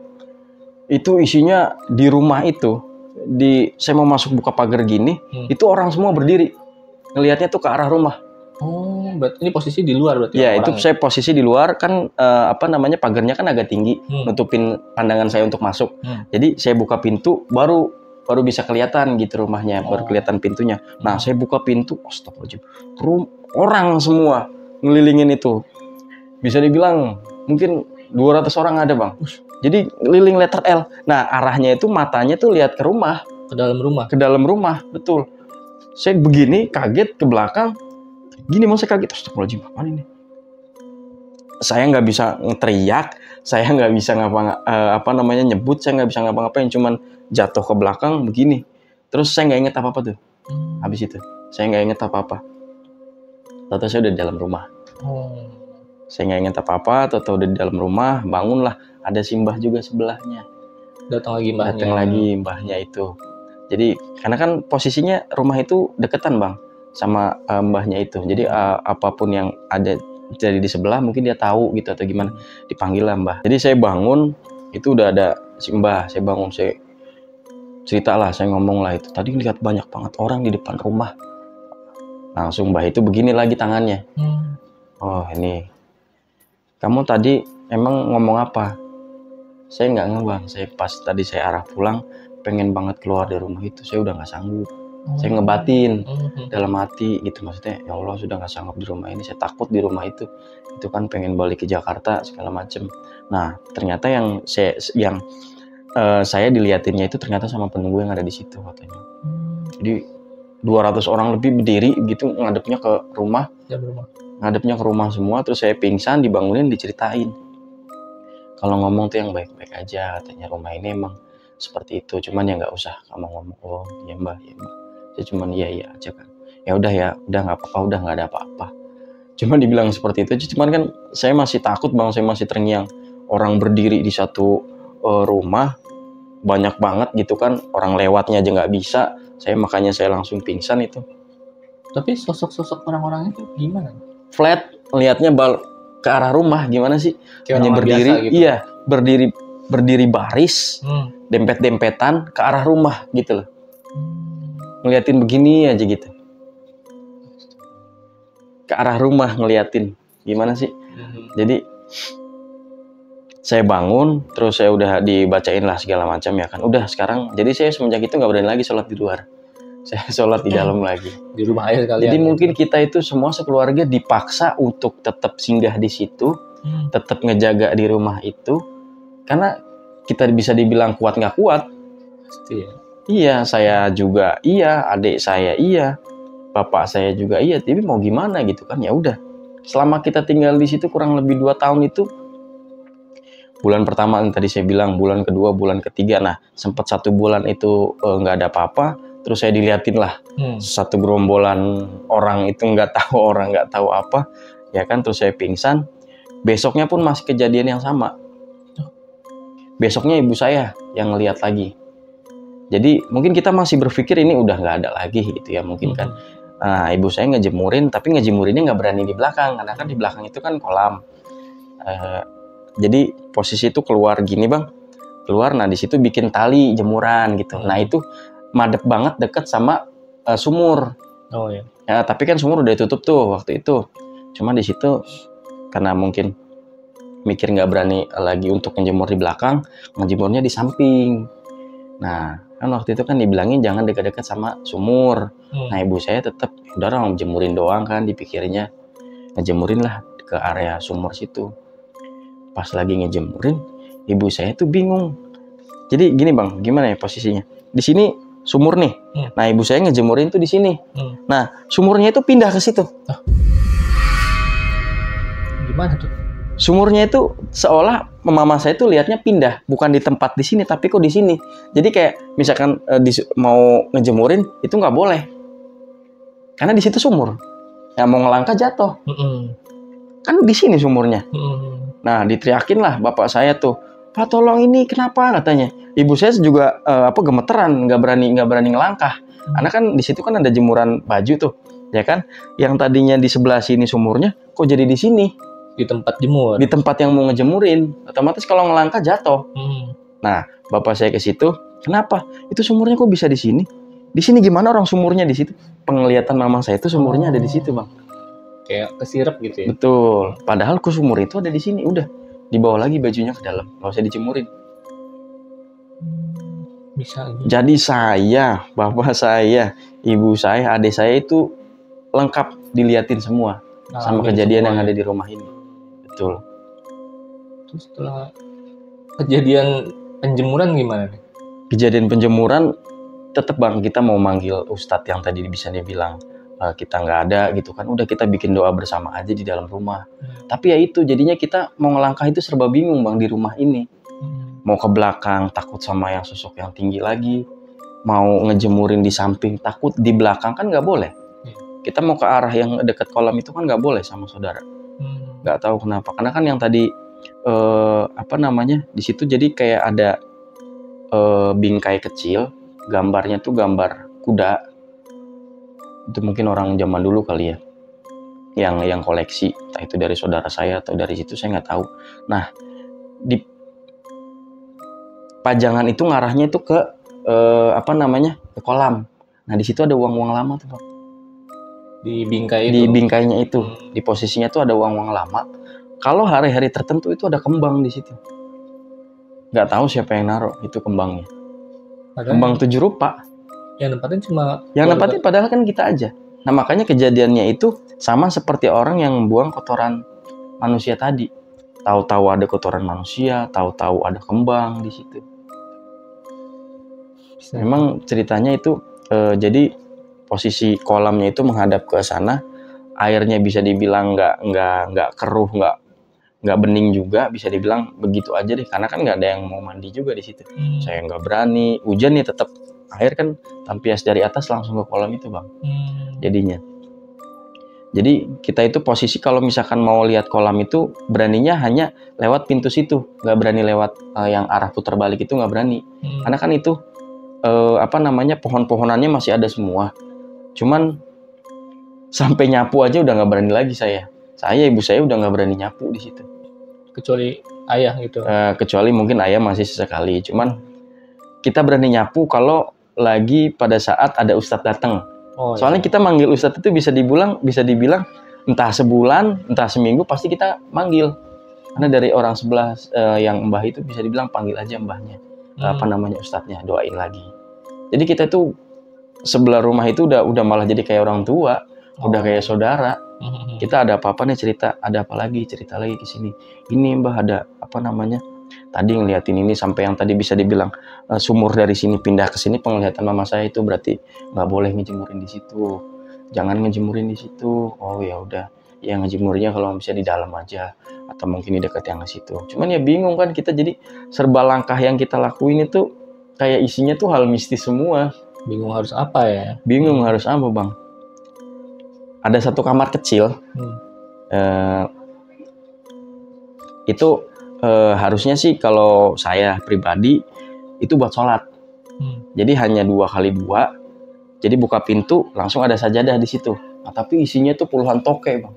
itu isinya di rumah itu, saya mau masuk buka pagar gini, itu orang semua berdiri ngelihatnya tuh ke arah rumah. Berarti ini posisi di luar berarti? Ya itu saya posisi di luar kan, pagarnya kan agak tinggi, nutupin pandangan saya untuk masuk. Jadi saya buka pintu baru bisa kelihatan gitu rumahnya, baru kelihatan pintunya. Nah saya buka pintu, astagfirullahaladzim, orang semua ngelilingin itu. Bisa dibilang mungkin 200 orang ada bang. Jadi keliling letter L. Nah arahnya itu matanya tuh lihat ke rumah. Ke dalam rumah, betul. Saya begini kaget ke belakang. Gini mau saya kaget, astagfirullahaladzim, apaan ini? Saya nggak bisa teriak, saya nggak bisa nyebut, saya nggak bisa ngapa-ngapain, cuman jatuh ke belakang begini. Terus saya nggak inget apa-apa tuh. Habis itu, saya nggak inget apa-apa. Tahu saya udah di dalam rumah. Saya nggak inget apa-apa, tahu udah di dalam rumah, bangunlah, ada simbah juga sebelahnya. Datang lagi mbahnya itu. Jadi karena kan posisinya rumah itu deketan bang sama mbahnya itu. Jadi apapun yang ada jadi di sebelah mungkin dia tahu gitu atau gimana, dipanggil lah mbah. Jadi saya bangun itu udah ada si mbah. Saya bangun, saya cerita lah, saya ngomong lah itu tadi lihat banyak banget orang di depan rumah. Langsung mbah itu begini lagi tangannya. Oh ini kamu tadi emang ngomong apa? Saya nggak ngebang. Saya pas tadi saya arah pulang pengen banget keluar dari rumah itu, saya udah nggak sanggup. Saya ngebatin dalam hati gitu, maksudnya ya Allah sudah nggak sanggup di rumah ini, saya takut di rumah itu kan pengen balik ke Jakarta segala macem. Nah ternyata yang saya diliatinnya itu ternyata sama penunggu yang ada di situ katanya. Jadi 200 orang lebih berdiri gitu ngadepnya ke rumah, semua. Terus saya pingsan, dibangunin, diceritain kalau ngomong tuh yang baik-baik aja katanya, rumah ini emang seperti itu, cuman ya nggak usah kamu ngomong. Oh ya mbah, saya cuman iya aja kan, ya udah nggak apa-apa, udah nggak ada apa-apa. Cuman dibilang seperti itu, cuman kan saya masih takut bang, saya masih terngiang. Orang berdiri di satu rumah banyak banget gitu kan, orang lewatnya aja nggak bisa, makanya saya langsung pingsan itu. Tapi sosok orang-orang itu gimana? Flat, lihatnya ke arah rumah gimana sih? Kayak hanya berdiri biasa, gitu. Iya, berdiri baris, dempet-dempetan ke arah rumah gitu loh. Ngeliatin begini aja gitu, ke arah rumah ngeliatin, gimana sih? Jadi saya bangun, terus saya udah dibacain lah segala macam ya kan. Udah sekarang, jadi saya semenjak itu nggak berani lagi sholat di luar. Saya sholat di dalam lagi. Di rumah aja sekalian. Jadi mungkin kita itu semua sekeluarga dipaksa untuk tetap singgah di situ, tetap ngejaga di rumah itu, karena kita bisa dibilang kuat nggak kuat. Pasti ya. Iya, saya juga iya, adik saya iya, bapak saya juga iya. Tapi mau gimana gitu kan? Ya udah. Selama kita tinggal di situ kurang lebih 2 tahun itu, bulan pertama yang tadi saya bilang, bulan kedua, bulan ketiga, nah sempat 1 bulan itu nggak ada apa-apa, terus saya diliatin lah satu gerombolan orang itu nggak tahu apa, ya kan, terus saya pingsan. Besoknya pun masih kejadian yang sama. Besoknya ibu saya yang ngeliat lagi. Jadi mungkin kita masih berpikir ini udah nggak ada lagi gitu ya mungkin kan. Nah ibu saya ngejemurin, tapi ngejemurinnya nggak berani di belakang, karena kan di belakang itu kan kolam. Jadi posisi itu keluar gini bang, nah di situ bikin tali jemuran gitu. Nah itu madep banget deket sama sumur. Oh ya. Ya tapi kan sumur udah ditutup tuh waktu itu. Cuma di situ karena mungkin mikir nggak berani lagi untuk ngejemur di belakang, ngejemurnya di samping. Nah kan waktu itu kan dibilangin jangan dekat-dekat sama sumur. Nah ibu saya tetap udah orang jemurin doang kan dipikirnya, ngejemurin lah ke area sumur situ. Pas lagi ngejemurin, ibu saya tuh bingung. Jadi gini bang, gimana ya posisinya? Di sini sumur nih. Nah ibu saya ngejemurin tuh di sini. Nah sumurnya itu pindah ke situ. Gimana tuh? Sumurnya itu seolah mama saya tuh lihatnya pindah, bukan di tempat di sini, tapi kok di sini. Jadi kayak misalkan mau ngejemurin itu nggak boleh, karena di situ sumur. Ya mau ngelangkah jatuh. Kan di sini sumurnya. Nah diteriakin lah bapak saya tuh, Pak tolong ini kenapa katanya. Ibu saya juga gemeteran, nggak berani ngelangkah. Karena kan di situ kan ada jemuran baju tuh, ya kan? Yang tadinya di sebelah sini sumurnya, kok jadi di sini? Di tempat jemur. Di tempat yang mau ngejemurin, otomatis kalau ngelangkah jatuh. Nah, bapak saya ke situ, kenapa? Itu sumurnya kok bisa di sini? Di sini gimana orang sumurnya di situ? Penglihatan mama saya itu sumurnya ada di situ, bang. Kayak kesirep gitu ya? Betul. Padahal sumur itu ada di sini, udah dibawa lagi bajunya ke dalam, nggak usah dijemurin. Bisa. Jadi saya, bapak saya, ibu saya, adik saya itu lengkap diliatin semua sama kejadian yang ada di rumah ini. Betul. Terus setelah kejadian penjemuran gimana nih? Kejadian penjemuran tetap bang, kita mau manggil ustadz yang tadi bisa dibilang kita nggak ada gitu kan, udah kita bikin doa bersama aja di dalam rumah. Tapi ya itu jadinya kita mau ngelangkah itu serba bingung bang di rumah ini. Mau ke belakang takut sama yang sosok yang tinggi lagi, mau ngejemurin di samping takut, di belakang kan nggak boleh. Kita mau ke arah yang dekat kolam itu kan nggak boleh sama saudara. Nggak tahu kenapa, karena kan yang tadi di situ jadi kayak ada bingkai kecil, gambarnya tuh gambar kuda. Itu mungkin orang zaman dulu kali ya, yang koleksi, entah itu dari saudara saya atau dari situ saya nggak tahu. Nah di pajangan itu ngarahnya itu ke ke kolam. Nah di situ ada uang lama tuh bang. Di bingkai itu? Di bingkainya itu, di posisinya tuh ada uang lama. Kalau hari-hari tertentu itu ada kembang di situ. Nggak tahu siapa yang naruh itu kembangnya. Padahal Kembang 7 rupa. yang nempatin cuma Yang keluarga. nempatin padahal kan kita aja. Nah makanya kejadiannya itu sama seperti orang yang buang kotoran manusia tadi. Tahu-tahu ada kotoran manusia, tahu-tahu ada kembang di situ. Bisa. Memang ceritanya itu jadi posisi kolamnya itu menghadap ke sana, airnya bisa dibilang nggak keruh, nggak bening juga, bisa dibilang begitu aja deh. Karena kan nggak ada yang mau mandi juga di situ. Saya nggak berani. Hujan nih tetap air kan tampias dari atas langsung ke kolam itu bang. Jadinya. Jadi kita itu posisi kalau misalkan mau lihat kolam itu beraninya hanya lewat pintu situ, nggak berani lewat yang arah putar balik itu nggak berani. Karena kan itu pohon-pohonannya masih ada semua. Cuman sampai nyapu aja udah nggak berani lagi saya. Ibu saya udah nggak berani nyapu di situ. Kecuali ayah gitu. Kecuali mungkin ayah masih sesekali. Cuman kita berani nyapu kalau lagi pada saat ada ustadz datang. Soalnya kita manggil ustadz itu bisa dibilang entah sebulan, entah seminggu pasti kita manggil. Karena dari orang sebelah yang mbah itu bisa dibilang panggil aja mbahnya. Ustadznya, doain lagi. Jadi kita tuh sebelah rumah itu udah malah jadi kayak orang tua, udah kayak saudara. Kita ada apa-apa nih cerita, ada apa lagi cerita lagi ke sini. Ini mbah ada tadi ngeliatin ini sampai yang tadi bisa dibilang sumur dari sini pindah ke sini, penglihatan mama saya itu berarti nggak boleh ngejemurin di situ, jangan ngejemurin di situ. Oh ya udah, ya ngejemurnya kalau bisa di dalam aja atau mungkin di dekat yang ke situ. Cuman ya bingung kan kita, jadi serba langkah yang kita lakuin itu kayak isinya tuh hal mistis semua. Bingung harus apa ya? Bingung harus apa bang. Ada satu kamar kecil itu harusnya sih kalau saya pribadi itu buat sholat. Jadi hanya 2x2. Jadi buka pintu langsung ada sajadah di situ. Nah, tapi isinya tuh puluhan tokek bang.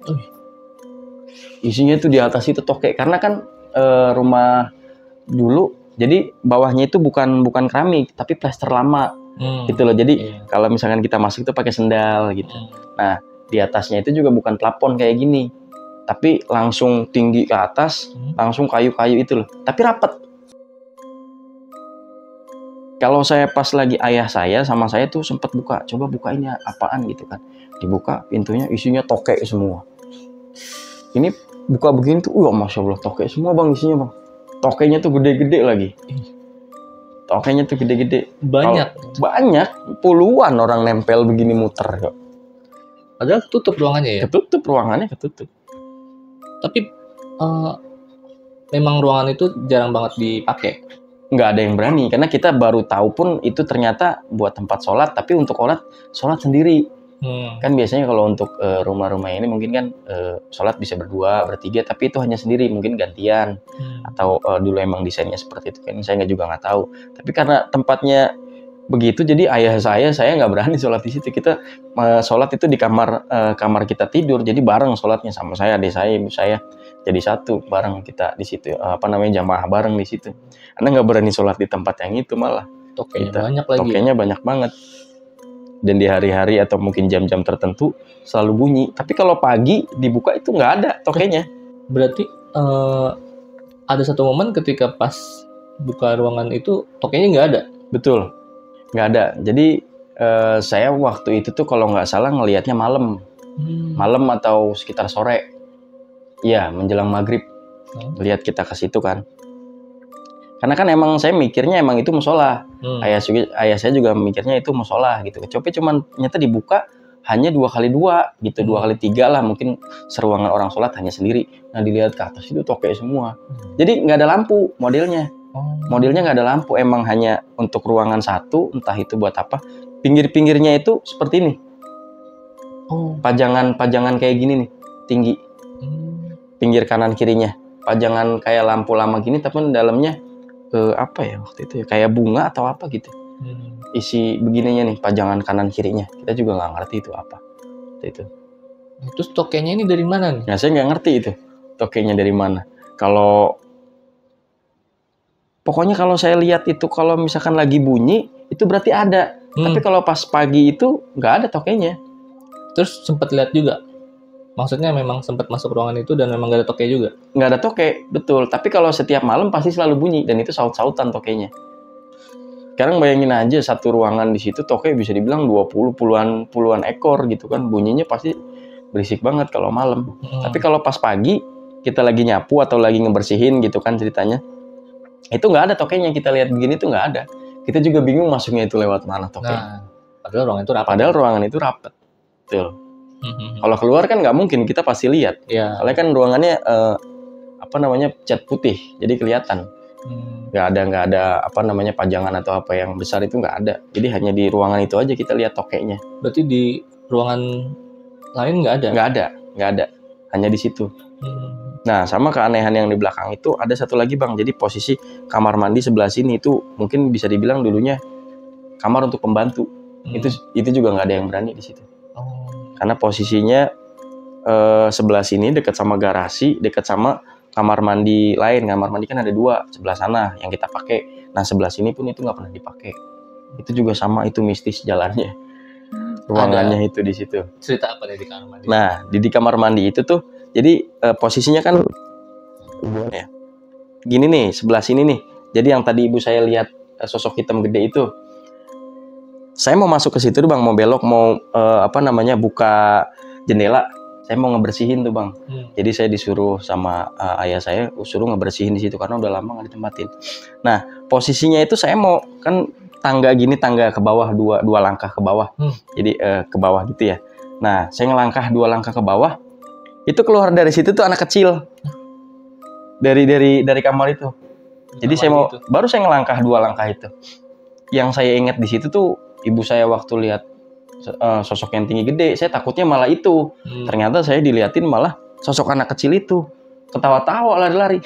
Isinya tuh di atas itu tokek. Karena kan rumah dulu, jadi bawahnya itu bukan keramik tapi plester lama gitu loh. Jadi kalau misalkan kita masuk itu pakai sendal gitu. Nah di atasnya itu juga bukan plafon kayak gini, tapi langsung tinggi ke atas, langsung kayu-kayu itu loh, tapi rapet. Kalau saya pas lagi ayah saya sama saya tuh sempat coba buka ini apaan gitu kan, dibuka pintunya isinya tokek semua. Ini buka begini tuh, masya Allah tokek semua bang isinya bang. Tokeknya tuh gede-gede lagi. Tokeknya tuh gede-gede. Banyak puluhan orang nempel begini muter kok. Padahal tutup ruangannya ya? Ruangannya ketutup. Tapi memang ruangan itu jarang banget dipakai. Nggak ada yang berani, karena kita baru tahu pun itu ternyata buat tempat sholat, tapi untuk sholat sendiri. Kan biasanya kalau untuk rumah-rumah ini mungkin kan sholat bisa berdua, bertiga, tapi itu hanya sendiri, mungkin gantian. Atau dulu emang desainnya seperti itu, kan saya juga nggak tahu. Tapi karena tempatnya begitu, jadi ayah saya nggak berani sholat di situ. Kita sholat itu di kamar kita tidur, jadi bareng sholatnya sama saya, adik saya, ibu saya, jadi satu bareng kita di situ, jamaah bareng di situ. Karena nggak berani sholat di tempat yang itu, malah tokenya banyak banget. Dan di hari-hari atau mungkin jam-jam tertentu selalu bunyi. Tapi kalau pagi dibuka itu nggak ada tokenya. Berarti ada satu momen ketika pas buka ruangan itu tokenya nggak ada? Betul. Nggak ada. Jadi saya waktu itu tuh kalau nggak salah ngelihatnya malam atau sekitar sore, ya menjelang maghrib. Lihat kita ke situ kan, karena kan emang saya mikirnya emang itu musola. Ayah saya juga mikirnya itu musola gitu. Tapi cuman ternyata dibuka hanya 2x2 gitu, 2x3 lah, mungkin seruangan orang sholat hanya sendiri. Nah dilihat ke atas itu tokek semua. Jadi nggak ada lampu modelnya. Modelnya nggak ada lampu, emang hanya untuk ruangan satu, entah itu buat apa. Pinggir-pinggirnya itu seperti ini. Pajangan kayak gini nih, tinggi. Pinggir kanan kirinya, pajangan kayak lampu lama gini, tapi dalamnya apa ya waktu itu ya, kayak bunga atau apa gitu. Isi begininya nih, pajangan kanan kirinya. Kita juga nggak ngerti itu apa. Itu. Terus tokenya ini dari mana nih? Ya saya nggak ngerti itu tokenya dari mana. Pokoknya kalau saya lihat itu kalau misalkan lagi bunyi itu berarti ada. Tapi kalau pas pagi itu nggak ada tokenya. Terus sempat lihat juga? Maksudnya memang sempat masuk ruangan itu dan memang nggak ada tokek juga? Nggak ada tokek, betul. Tapi kalau setiap malam pasti selalu bunyi dan itu saut-sautan tokenya. Sekarang bayangin aja satu ruangan di situ toke bisa dibilang 20 puluhan ekor gitu kan. Bunyinya pasti berisik banget kalau malam. Tapi kalau pas pagi kita lagi nyapu atau lagi ngebersihin gitu kan ceritanya, itu nggak ada tokenya. Kita lihat begini tuh nggak ada. Kita juga bingung masuknya itu lewat mana tokenya. Nah, padahal ruangan itu rapat. Padahal ruangan itu rapat. Betul. Kalau keluar kan nggak mungkin, kita pasti lihat. Iya. Soalnya kan ruangannya cat putih, jadi kelihatan. Nggak ada pajangan atau apa yang besar itu nggak ada. Jadi hanya di ruangan itu aja kita lihat tokeknya. Berarti di ruangan lain nggak ada? Nggak ada. Hanya di situ. Nah, sama keanehan yang di belakang itu ada satu lagi Bang. Jadi posisi kamar mandi sebelah sini itu mungkin bisa dibilang dulunya kamar untuk pembantu. Itu juga nggak ada yang berani di situ. Karena posisinya sebelah sini dekat sama garasi, dekat sama kamar mandi lain. Kamar mandi kan ada 2, sebelah sana yang kita pakai. Nah, sebelah sini pun itu nggak pernah dipakai. Itu juga sama, itu mistis jalannya. Ruangannya ada itu di situ. Cerita apa di kamar mandi? Nah, di kamar mandi itu tuh, jadi posisinya kan ya. Gini nih, sebelah sini nih. Jadi yang tadi ibu saya lihat sosok hitam gede itu. Saya mau masuk ke situ tuh Bang, mau belok, mau buka jendela. Saya mau ngebersihin tuh Bang. Jadi saya disuruh sama ayah saya, suruh ngebersihin di situ karena udah lama nggak ditempatin. Nah, posisinya itu saya mau kan tangga ke bawah, dua langkah ke bawah. Jadi ke bawah gitu ya. Nah, saya ngelangkah 2 langkah ke bawah. Itu keluar dari situ tuh anak kecil. Dari kamar itu. Jadi baru saya ngelangkah 2 langkah itu. Yang saya ingat di situ tuh ibu saya waktu lihat sosok yang tinggi gede, saya takutnya malah itu. Ternyata saya diliatin malah sosok anak kecil itu. Ketawa-tawa, lari-lari.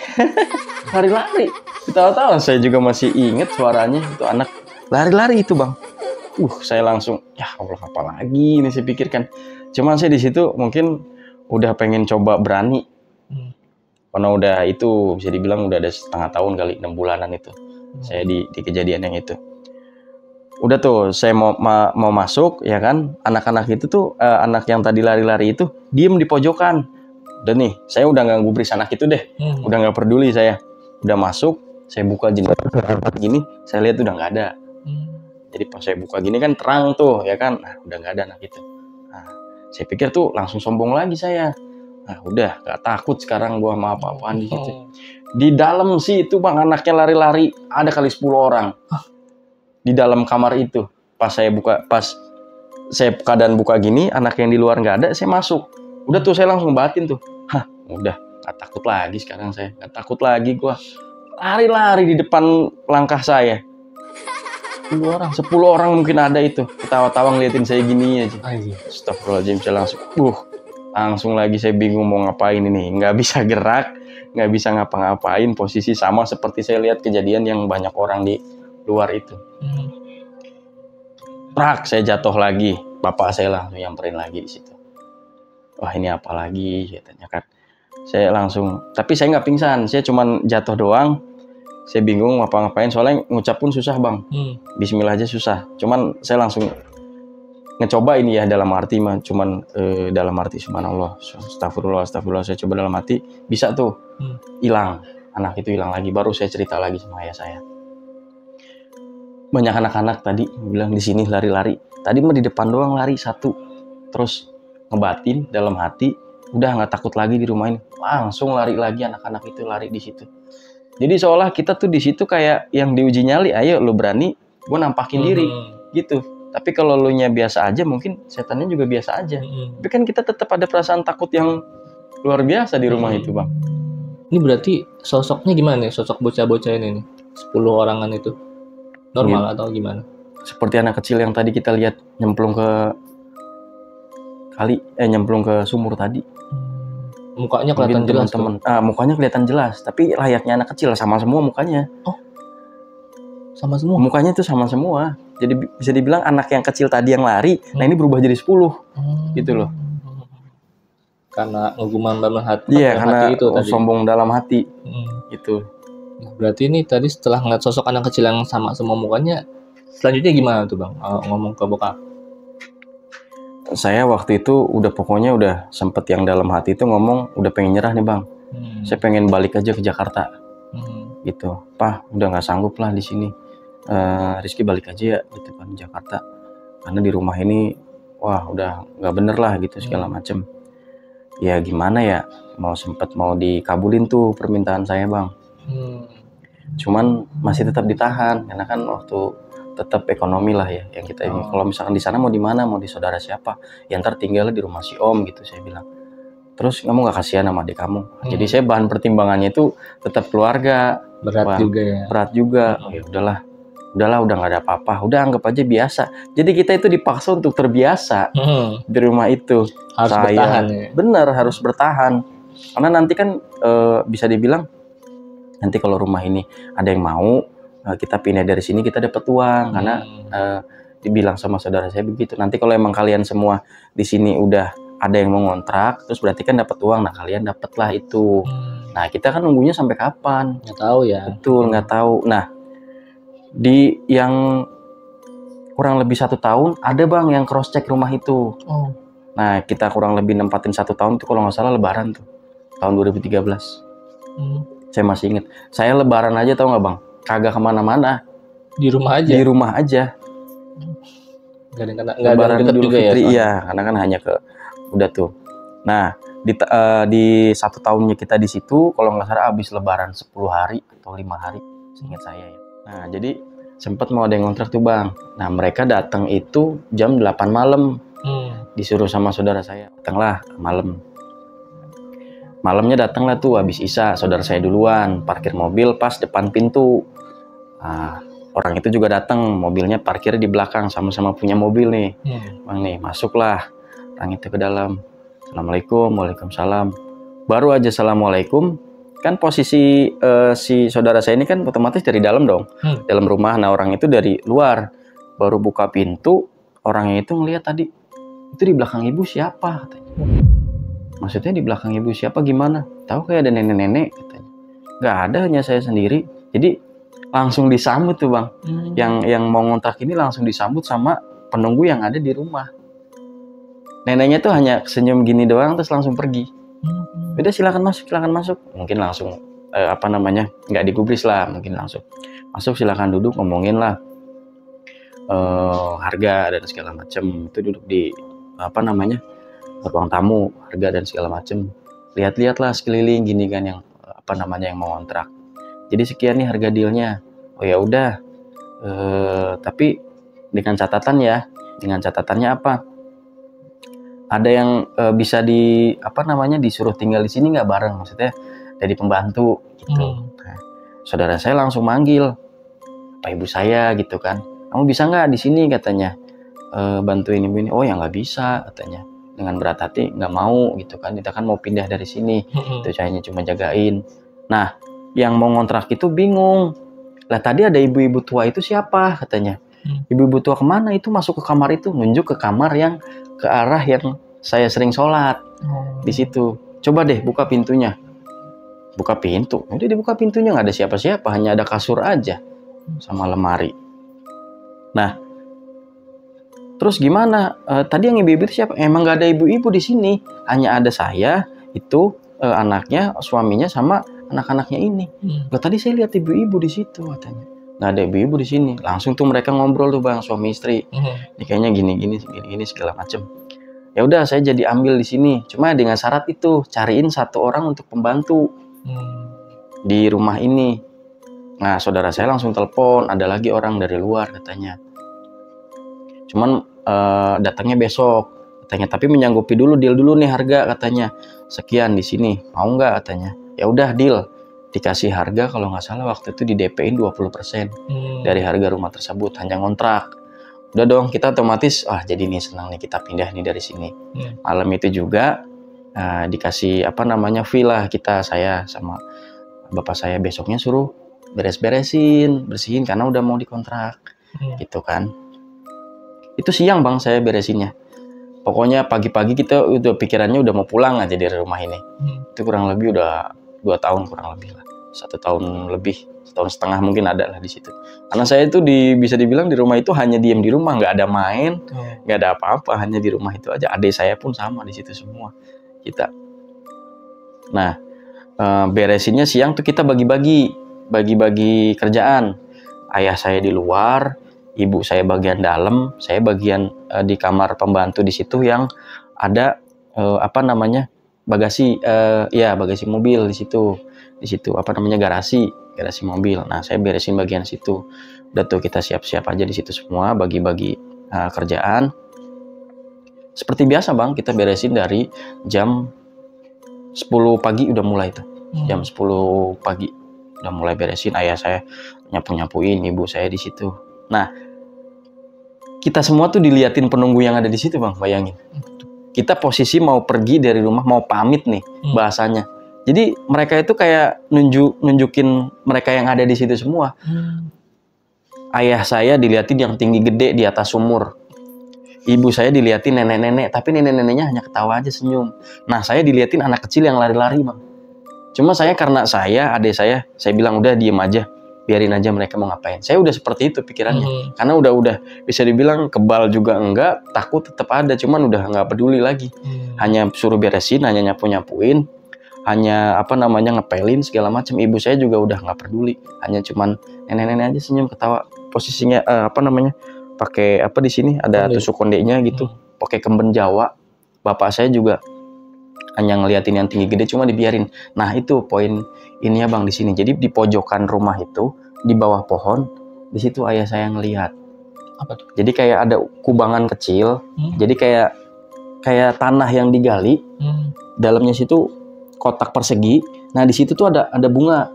Lari-lari. Ketawa-tawa. Saya juga masih ingat suaranya, itu anak lari-lari itu Bang. Saya langsung, ya Allah apa lagi ini saya pikirkan. Cuman saya di situ mungkin udah pengen coba berani. Karena udah itu bisa dibilang udah ada setengah tahun kali, 6 bulanan itu. Saya di kejadian yang itu. Udah tuh saya mau masuk ya kan, anak-anak itu tuh anak yang tadi lari-lari itu diem di pojokan. Udah nih, saya udah nggak gubris anak itu deh, udah nggak peduli saya. Udah masuk, saya buka jendela gini, saya lihat udah nggak ada. Jadi pas saya buka gini kan terang tuh ya kan, nah udah nggak ada anak itu. Nah, saya pikir tuh langsung sombong lagi saya. Nah udah nggak takut sekarang gua sama apa-apaan di situ. Di dalam sih itu Bang, anaknya lari-lari ada kali 10 orang. Di dalam kamar itu pas saya keadaan buka gini, anak yang di luar nggak ada, saya masuk. Udah tuh saya langsung batin tuh, udah nggak takut lagi sekarang, saya nggak takut lagi. Gua lari-lari di depan langkah saya. 10 orang mungkin ada itu, ketawa-tawa ngeliatin saya gini aja. Astagfirullahaladzim, saya langsung lagi saya bingung mau ngapain ini, nggak bisa gerak, nggak bisa ngapa-ngapain, posisi sama seperti saya lihat kejadian yang banyak orang di luar itu. Saya jatuh lagi, bapak saya langsung nyamperin lagi di situ. Wah ini apa lagi katanya kan. Saya langsung, tapi saya nggak pingsan, saya cuman jatuh doang. Saya bingung ngapa-ngapain, soalnya ngucap pun susah Bang. Bismillah aja susah. Cuman saya langsung ngecoba ini ya, dalam arti dalam arti subhanallah, astagfirullah, saya coba dalam hati, bisa tuh hilang, anak itu hilang lagi. Baru saya cerita lagi sama ayah saya. Banyak anak-anak tadi bilang di sini lari-lari. Tadi mah di depan doang lari satu. Terus ngebatin dalam hati, udah nggak takut lagi di rumah ini. Langsung lari lagi, anak-anak itu lari di situ. Jadi seolah kita tuh di situ kayak yang diuji nyali. Ayo lu berani, gue nampakin diri gitu. Tapi kalau lu nya biasa aja, mungkin setannya juga biasa aja. Tapi kan kita tetap ada perasaan takut yang luar biasa di rumah itu Bang. Ini berarti sosoknya gimana nih? Sosok bocah-bocah ini nih, 10 orangan itu normal atau gimana? Seperti anak kecil yang tadi kita lihat nyemplung ke sumur tadi. Mukanya kelihatan jelas teman-teman. Mukanya kelihatan jelas, tapi layaknya anak kecil, sama semua mukanya. Oh. Sama semua. Mukanya itu sama semua. Jadi bisa dibilang anak yang kecil tadi yang lari, nah ini berubah jadi 10. Gitu loh. Karena ngegumam dalam hati. Iya, karena hati itu tadi. Sombong dalam hati. Gitu. Berarti ini tadi setelah ngeliat sosok anak kecil yang sama semua mukanya, selanjutnya gimana tuh Bang? Ngomong ke bokap. Saya waktu itu pokoknya udah sempet yang dalam hati itu ngomong, udah pengen nyerah nih Bang. Saya pengen balik aja ke Jakarta. Gitu. Pak, udah nggak sanggup lah di sini. Rizky balik aja ya gitu kan Jakarta, karena di rumah ini wah udah nggak bener lah gitu segala macem. Ya gimana ya, mau dikabulin tuh permintaan saya bang. Cuman masih tetap ditahan karena kan waktu tetap ekonomi lah ya yang kita ini. Kalau misalkan di sana mau di mana, mau di saudara siapa, ya ntar tinggalnya di rumah si om gitu saya bilang. Terus kamu nggak kasihan sama adik kamu? Jadi saya bahan pertimbangannya itu tetap keluarga. Berat juga ya. Berat juga. Oh ya udahlah udah nggak ada apa-apa. Udah anggap aja biasa. Jadi kita itu dipaksa untuk terbiasa di rumah itu. Harus bertahan ya. Bener harus bertahan. Karena nanti kan bisa dibilang nanti kalau rumah ini ada yang mau kita pindah dari sini kita dapat uang karena dibilang sama saudara saya begitu. Nanti kalau emang kalian semua di sini udah ada yang mau ngontrak, terus berarti kan dapat uang. Nah kalian dapatlah itu. Nah kita kan nunggunya sampai kapan? Nggak tahu ya. Betul nggak tahu. Nah di yang kurang lebih 1 tahun ada bang yang cross check rumah itu. Nah kita kurang lebih nempatin 1 tahun itu kalau nggak salah Lebaran tuh tahun 2013. Saya masih inget. Saya Lebaran aja tahu nggak bang? Kagak kemana-mana. Di rumah aja. Di rumah aja. Nggak ada deket juga ya. Iya, karena kan hanya ke udah tuh. Nah di 1 tahunnya kita di situ, kalau nggak salah habis Lebaran 10 hari atau 5 hari, seingat saya ya. Nah jadi sempat mau ada yang ngontrak tuh bang. Nah mereka datang itu jam 8 malam. Disuruh sama saudara saya, datanglah malam. Malamnya datanglah tuh habis Isya, saudara saya duluan parkir mobil pas depan pintu. Nah, orang itu juga datang, mobilnya parkir di belakang, sama-sama punya mobil nih. Bang nih, masuklah orang itu ke dalam. Assalamualaikum, waalaikumsalam. Baru aja assalamualaikum, kan posisi si saudara saya ini kan otomatis dari dalam dong, dalam rumah. Nah orang itu dari luar, baru buka pintu, orangnya itu ngelihat tadi, itu di belakang ibu siapa katanya. Maksudnya di belakang ibu siapa gimana? Tahu kayak ada nenek-nenek katanya. Nggak ada, hanya saya sendiri. Jadi langsung disambut tuh bang. Yang mau ngontrak ini langsung disambut sama penunggu yang ada di rumah. Neneknya tuh hanya senyum gini doang terus langsung pergi. Udah silakan masuk. Mungkin langsung nggak digubris lah, mungkin langsung masuk, silakan duduk, ngomongin lah harga dan segala macam. Itu duduk di ruang tamu, harga dan segala macam. Lihat-lihatlah sekeliling gini kan yang yang mau kontrak. Jadi sekian nih harga dealnya. Oh ya udah. Tapi dengan catatan ya. Dengan catatannya apa? Ada yang bisa disuruh tinggal di sini nggak bareng, maksudnya dari pembantu gitu. Nah, saudara saya langsung manggil Pak ibu saya gitu kan. Kamu bisa nggak di sini katanya bantuin ibu ini? Oh ya nggak bisa katanya. Dengan berat hati nggak mau gitu kan, kita kan mau pindah dari sini, itu hanya cuma jagain. Nah yang mau ngontrak itu bingung lah, tadi ada ibu-ibu tua itu siapa katanya. Ibu-ibu tua kemana? Itu masuk ke kamar itu, nunjuk ke kamar yang ke arah yang saya sering sholat di situ. Coba deh buka pintunya. Buka pintu, udah dibuka pintunya, nggak ada siapa-siapa, hanya ada kasur aja sama lemari. Nah terus gimana? Tadi yang ibu-ibu itu siapa? Emang nggak ada ibu-ibu di sini, hanya ada saya, itu anaknya, suaminya sama anak-anaknya ini. Loh tadi saya lihat ibu-ibu di situ katanya. Nggak ada ibu-ibu di sini. Langsung tuh mereka ngobrol tuh bang, suami istri. Ini kayaknya gini segala macem. Ya udah saya jadi ambil di sini. Cuma dengan syarat itu cariin 1 orang untuk pembantu di rumah ini. Nah saudara saya langsung telepon, ada lagi orang dari luar katanya. Cuman datangnya besok katanya, tapi menyanggupi dulu, deal dulu nih harga katanya sekian di sini, mau nggak katanya. Ya udah deal, dikasih harga kalau nggak salah waktu itu di DP-in 20% dari harga rumah tersebut, hanya ngontrak. Udah dong kita otomatis jadi nih senang nih kita pindah nih dari sini. Malam itu juga dikasih fee lah saya sama bapak saya, besoknya suruh bersihin karena udah mau dikontrak gitu kan. Itu siang bang saya beresinnya. Pokoknya pagi-pagi kita udah pikirannya udah mau pulang aja dari rumah ini. Itu kurang lebih udah 2 tahun kurang lebih lah. 1 tahun lebih, 1,5 tahun mungkin ada lah di situ. Karena saya itu bisa dibilang di rumah itu hanya diem di rumah, nggak ada main, nggak ada apa-apa, hanya di rumah itu aja. Adik saya pun sama di situ semua kita. Nah beresinnya siang tuh kita bagi-bagi kerjaan. ayah saya di luar, ibu saya bagian dalam, saya bagian di kamar pembantu di situ yang ada bagasi, bagasi mobil di situ. Di situ garasi mobil. Nah, saya beresin bagian situ. Udah tuh kita siap-siap aja di situ semua, bagi-bagi kerjaan. Seperti biasa Bang, kita beresin dari jam 10 pagi udah mulai tuh. Jam 10 pagi udah mulai beresin, ayah saya nyapu-nyapuin, ibu saya di situ. Nah, kita semua tuh diliatin penunggu yang ada di situ Bang, bayangin. Kita posisi mau pergi dari rumah, mau pamit nih bahasanya. Jadi mereka itu kayak nunjukin mereka yang ada di situ semua. Ayah saya diliatin yang tinggi gede di atas sumur. Ibu saya diliatin nenek-nenek, tapi nenek-neneknya hanya ketawa aja, senyum. Nah, saya diliatin anak kecil yang lari-lari Bang. Cuma karena adik saya bilang udah diem aja, biarin aja mereka mau ngapain. Saya udah seperti itu pikirannya. Karena udah bisa dibilang kebal juga enggak, takut tetap ada, cuman udah nggak peduli lagi. Hanya suruh beresin, hanya nyapu-nyapuin, hanya ngepelin segala macam. Ibu saya juga udah nggak peduli, hanya cuman nenek-nenek aja senyum ketawa. Posisinya pakai di sini ada tusuk kondeknya gitu, pakai kemben Jawa. Bapak saya juga hanya ngeliatin yang tinggi gede, cuma dibiarin. Nah, itu poin ininya Bang di sini. Jadi di pojokan rumah itu, di bawah pohon, di situ ayah saya ngelihat. Apa tuh? Jadi kayak ada kubangan kecil. Jadi kayak tanah yang digali. Dalamnya situ kotak persegi. Nah, di situ tuh ada bunga.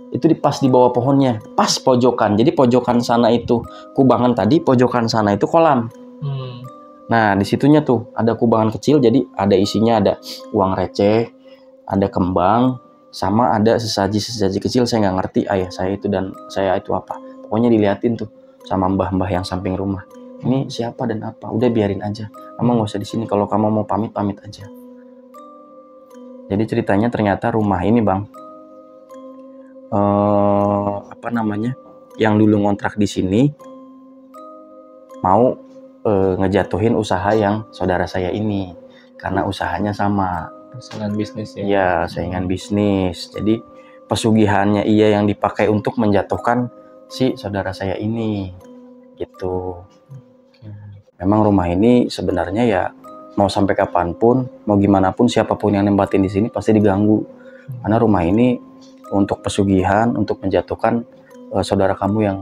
Itu pas di bawah pohonnya, pas pojokan. Jadi pojokan sana itu kubangan tadi, pojokan sana itu kolam. Nah, di situnya tuh ada kubangan kecil, jadi ada isinya, ada uang receh, ada kembang, sama ada sesaji kecil. Saya nggak ngerti ayah saya itu dan saya itu apa. Pokoknya diliatin tuh sama mbah-mbah yang samping rumah. Ini siapa dan apa? Udah biarin aja. Kamu nggak usah di sini. Kalau kamu mau pamit aja. Jadi ceritanya ternyata rumah ini Bang, yang dulu ngontrak di sini mau ngejatuhin usaha yang saudara saya ini, karena usahanya sama, saingan bisnis ya. Iya, saingan bisnis. Jadi pesugihannya yang dipakai untuk menjatuhkan si saudara saya ini gitu. Memang rumah ini sebenarnya ya mau sampai kapanpun, mau gimana pun, siapapun yang nempatin di sini pasti diganggu. Karena rumah ini untuk pesugihan, untuk menjatuhkan saudara kamu yang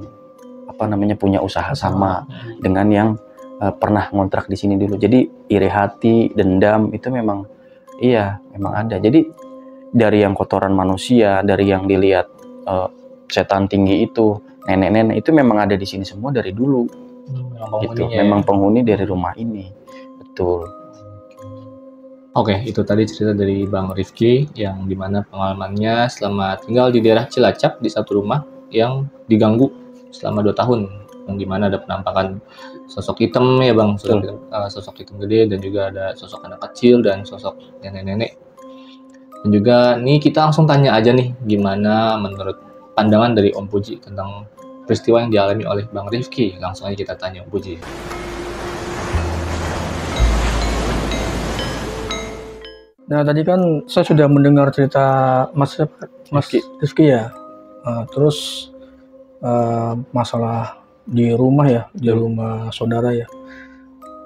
punya usaha sama dengan yang pernah ngontrak di sini dulu. Jadi iri hati, dendam itu memang ada. Jadi dari yang kotoran manusia, dari yang dilihat setan tinggi itu, nenek-nenek itu memang ada di sini semua dari dulu. Memang penghuni dari rumah ini. Betul. Oke, itu tadi cerita dari Bang Rifki yang dimana pengalamannya selama tinggal di daerah Cilacap di satu rumah yang diganggu selama 2 tahun, yang dimana ada penampakan sosok hitam ya Bang, sosok hitam gede, dan juga ada sosok anak kecil dan sosok nenek-nenek. Dan juga nih kita langsung tanya aja nih, gimana menurut pandangan dari Om Puji tentang peristiwa yang dialami oleh Bang Rifki. Langsung aja kita tanya Om Puji. Nah, tadi kan saya sudah mendengar cerita Mas Rifki ya. Terus masalah di rumah ya, di rumah saudara ya.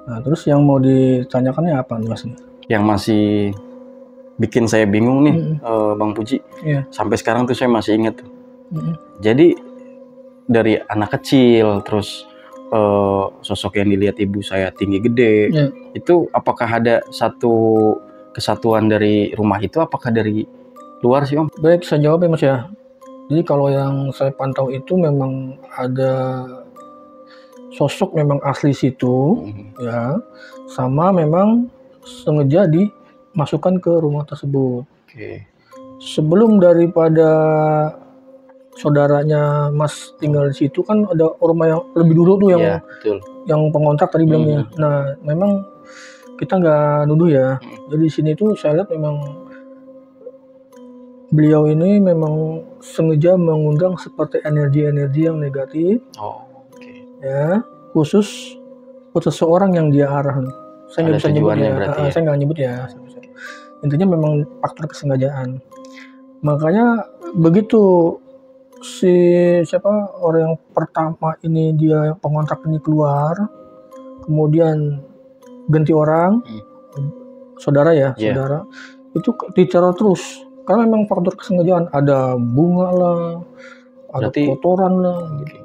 Nah, terus yang mau ditanyakannya apa nih Mas? Yang masih bikin saya bingung nih, Bang Puji. Sampai sekarang tuh saya masih ingat tuh. Jadi dari anak kecil, terus sosok yang dilihat ibu saya tinggi gede, itu apakah ada satu kesatuan dari rumah itu, apakah dari luar sih Om? Baik, saya jawab ya Mas ya. Jadi kalau yang saya pantau itu memang ada sosok memang asli situ, ya, sama memang sengaja dimasukkan ke rumah tersebut. Sebelum daripada saudaranya Mas tinggal di situ kan ada rumah yang lebih dulu tuh yang yang pengontrak tadi bilangnya. Nah, memang kita nggak nuduh ya. Jadi di sini tuh saya lihat memang beliau ini memang sengaja mengundang seperti energi-energi yang negatif. Ya, khusus seseorang yang dia arah. Saya nggak bisa nyebut ya. Saya nggak nyebut ya. Intinya memang faktor kesengajaan. Makanya begitu si siapa orang yang pertama ini dia pengontrak ini keluar, kemudian ganti orang, saudara ya, Iya. saudara itu diteror terus karena memang faktor kesengajaan, ada bunga lah, ada Berarti- kotoran lah. Gitu.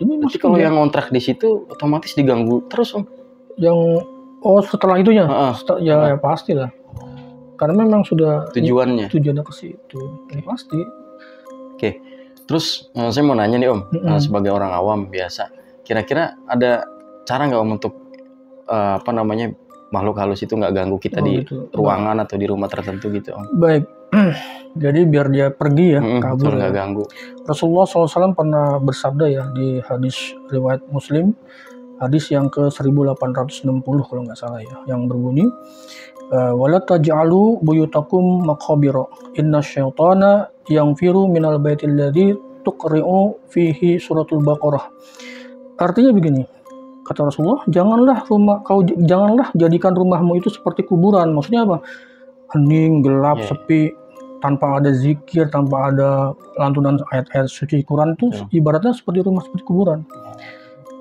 Ini Berarti masih kalau yang ngontrak di situ otomatis diganggu terus Om. yang setelah itunya, Heeh. ya pastilah, karena memang sudah Tujuannya. tujuannya ke situ, ya pasti. Oke. Terus saya mau nanya nih Om, sebagai orang awam biasa, kira-kira ada cara nggak Om untuk makhluk halus itu nggak ganggu kita di gitu. ruangan atau di rumah tertentu gitu Om? Baik, jadi biar dia pergi ya, kabur nggak ya. ganggu. Rasulullah SAW pernah bersabda ya di hadis riwayat Muslim, hadis yang ke 1860 kalau nggak salah ya, yang berbunyi, wala taj'alu buyutakum maqabira inna syaitana yanfiru minal baitil ladzi tuqri'u fihi suratul baqarah. Artinya begini, kata Rasulullah, janganlah jadikan rumahmu itu seperti kuburan. Maksudnya apa? Hening, gelap, sepi, tanpa ada zikir, tanpa ada lantunan ayat-ayat suci Quran itu ibaratnya seperti rumah, seperti kuburan.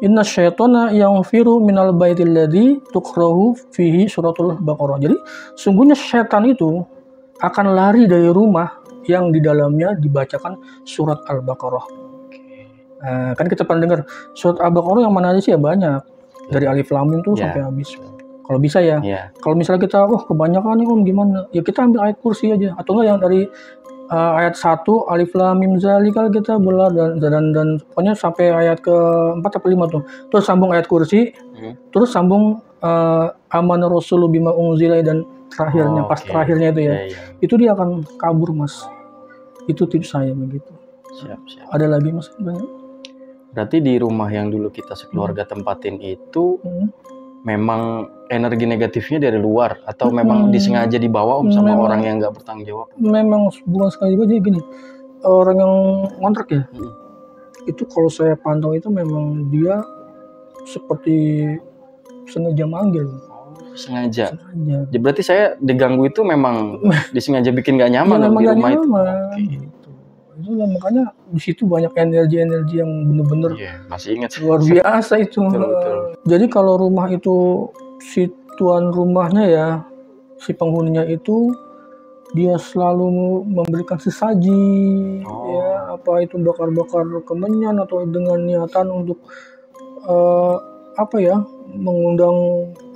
Inna syaitana yanfiru minal baitil ladzi tuqra'u fihi suratul baqarah. Jadi sungguhnya setan itu akan lari dari rumah yang di dalamnya dibacakan surat Al-Baqarah. Kan kita pernah dengar surat Al-Baqarah yang mana aja sih ya, banyak, dari alif lam mim tuh sampai habis. Kalau bisa ya. Kalau misalnya kita kebanyakan nih Om gimana? Ya kita ambil ayat kursi aja, atau enggak yang dari ayat 1 alif lam mim zalikal kita belah dan pokoknya sampai ayat ke 4 atau 5 tuh. Terus sambung ayat kursi, terus sambung amana rasulu bima unzila dan terakhirnya, pas terakhirnya itu ya. Itu dia akan kabur Mas. Itu tips saya begitu. Siap. Ada lagi Mas? Banyak. Berarti di rumah yang dulu kita sekeluarga tempatin itu memang energi negatifnya dari luar atau memang disengaja dibawa Om sama orang yang nggak bertanggung jawab? Memang bukan sengaja, jadi gini, orang yang ngontrak ya, itu kalau saya pantau itu memang dia seperti sengaja manggil. Sengaja. Jadi berarti saya diganggu itu memang disengaja bikin nggak nyaman di rumah itu. Itu makanya di situ banyak energi-energi yang benar-benar masih ingat luar biasa itu. Betul. Jadi kalau rumah itu si tuan rumahnya ya, si penghuninya itu dia selalu memberikan sesaji, ya apa itu bakar-bakar kemenyan atau dengan niatan untuk mengundang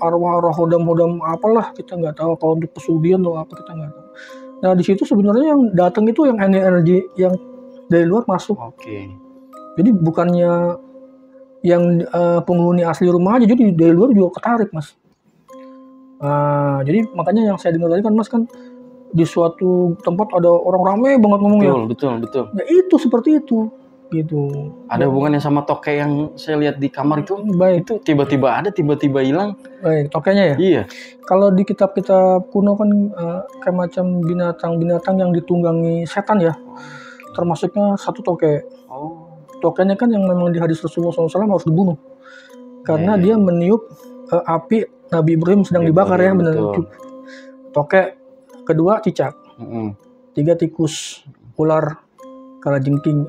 arwah-arwah hodam-hodam apalah, kita nggak tahu, kalau untuk pesugihan atau apa kita nggak tahu. Nah di situ sebenarnya yang datang itu yang energi yang dari luar masuk. Jadi bukannya yang penghuni asli rumah aja, jadi dari luar juga ketarik Mas. Jadi makanya yang saya dengar tadi kan Mas, kan di suatu tempat ada orang ramai banget ngomongnya. Betul. Ya itu seperti itu. Gitu. Ada hubungannya sama toke yang saya lihat di kamar itu? Baik. Itu tiba-tiba ada, tiba-tiba hilang. Baik, tokenya ya? Iya. Kalau di kitab-kitab kuno kan kayak macam binatang-binatang yang ditunggangi setan ya. Termasuknya satu toke. Tokenya kan yang memang di hadis Rasulullah SAW harus dibunuh. Karena dia meniup api Nabi Ibrahim sedang dibakar ya, benar. Toke, kedua cicak, 3 tikus, ular, kalajengking,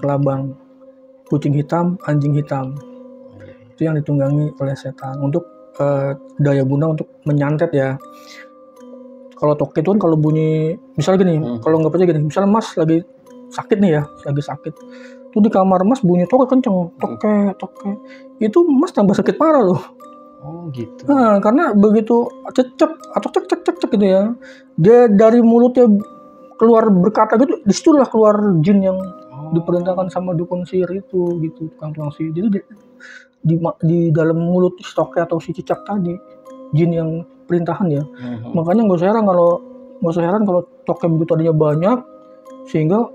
kelabang, kucing hitam, anjing hitam. Itu yang ditunggangi oleh setan untuk daya guna untuk menyantet ya. Kalau toke itu kan kalau bunyi, misalnya gini, kalau nggak percaya gini, misalnya Mas lagi sakit nih ya, itu di kamar Mas bunyi toke kenceng, toke, itu Mas tambah sakit parah loh. Gitu. Nah, karena begitu cecek atau cek gitu ya, dia dari mulutnya keluar berkata gitu, disitulah keluar jin yang diperintahkan sama dukun sihir itu gitu, tukang sihir. Jadi di dalam mulut si toke atau si cicak tadi jin yang perintahan ya. Makanya nggak usah heran kalau toke begitu tadinya banyak sehingga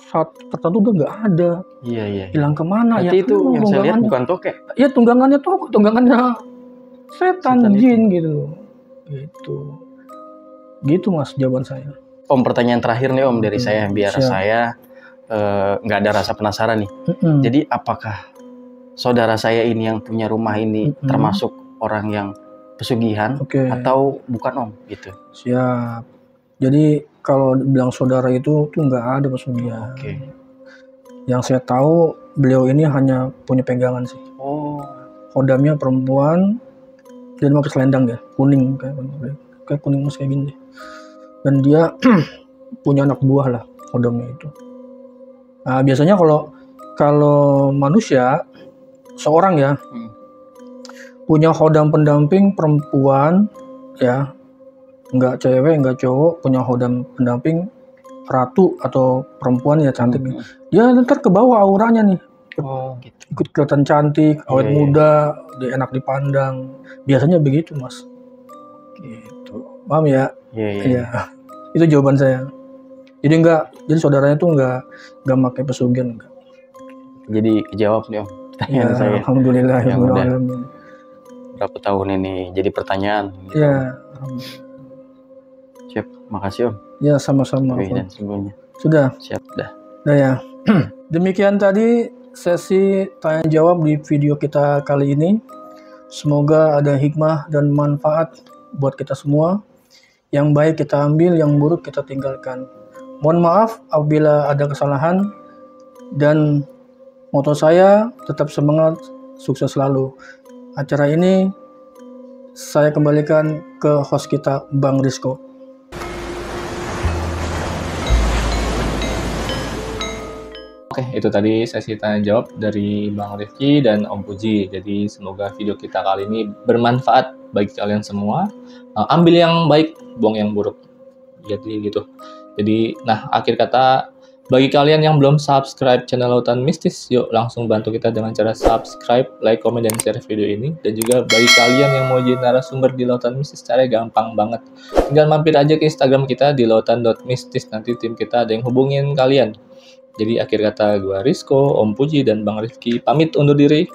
saat tertentu udah nggak ada. Iya. Hilang kemana? Berarti ya? Itu yang saya lihat bukan toke. Ya tunggangannya setan jin gitu. Gitu Mas jawaban saya. Om, pertanyaan terakhir nih Om dari saya biar saya nggak ada rasa penasaran nih. Jadi apakah saudara saya ini yang punya rumah ini termasuk orang yang pesugihan atau bukan Om gitu? Siap. Jadi kalau bilang saudara itu tuh nggak ada pesugihan. Yang saya tahu beliau ini hanya punya pegangan sih. Oh. Khodamnya perempuan, dia pakai selendang ya, kuning kayak kuning mas kayak gini. Dan dia punya anak buah lah khodamnya itu. Nah, biasanya kalau manusia seorang ya punya khodam pendamping perempuan ya, nggak cewek nggak cowok, punya khodam pendamping ratu atau perempuan ya cantik nih. Dia ntar ke bawah auranya nih. Oh, gitu. Ikut kelihatan cantik, awet muda, dia enak dipandang. Biasanya begitu, Mas. Gitu. Paham ya? Iya. Itu jawaban saya. Jadi saudaranya tuh enggak pakai pesugihan enggak. Jadi kejawab nih Om pertanyaan saya. Alhamdulillah ya udah berapa tahun ini jadi pertanyaan. Iya. Siap, makasih Om. Ya, sama-sama. Dan sebelumnya. Sudah. Siap, dah. Nah ya. Demikian tadi sesi tanya jawab di video kita kali ini. Semoga ada hikmah dan manfaat buat kita semua. Yang baik kita ambil, yang buruk kita tinggalkan. Mohon maaf apabila ada kesalahan, dan moto saya tetap semangat, sukses selalu. Acara ini saya kembalikan ke host kita, Bang Rizko. Oke, itu tadi sesi tanya jawab dari Bang Rifki dan Om Puji. Jadi semoga video kita kali ini bermanfaat bagi kalian semua. Ambil yang baik, buang yang buruk. Jadi gitu. Jadi, nah akhir kata, bagi kalian yang belum subscribe channel Lautan Mistis, yuk langsung bantu kita dengan cara subscribe, like, komen, dan share video ini. Dan juga bagi kalian yang mau jadi narasumber di Lautan Mistis, caranya gampang banget. Tinggal mampir aja ke Instagram kita di lautan.mistis. Nanti tim kita ada yang hubungin kalian. Jadi akhir kata, gue Rizko, Om Puji, dan Bang Rifki pamit undur diri.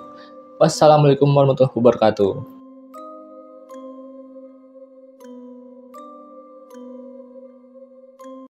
Wassalamualaikum warahmatullahi wabarakatuh.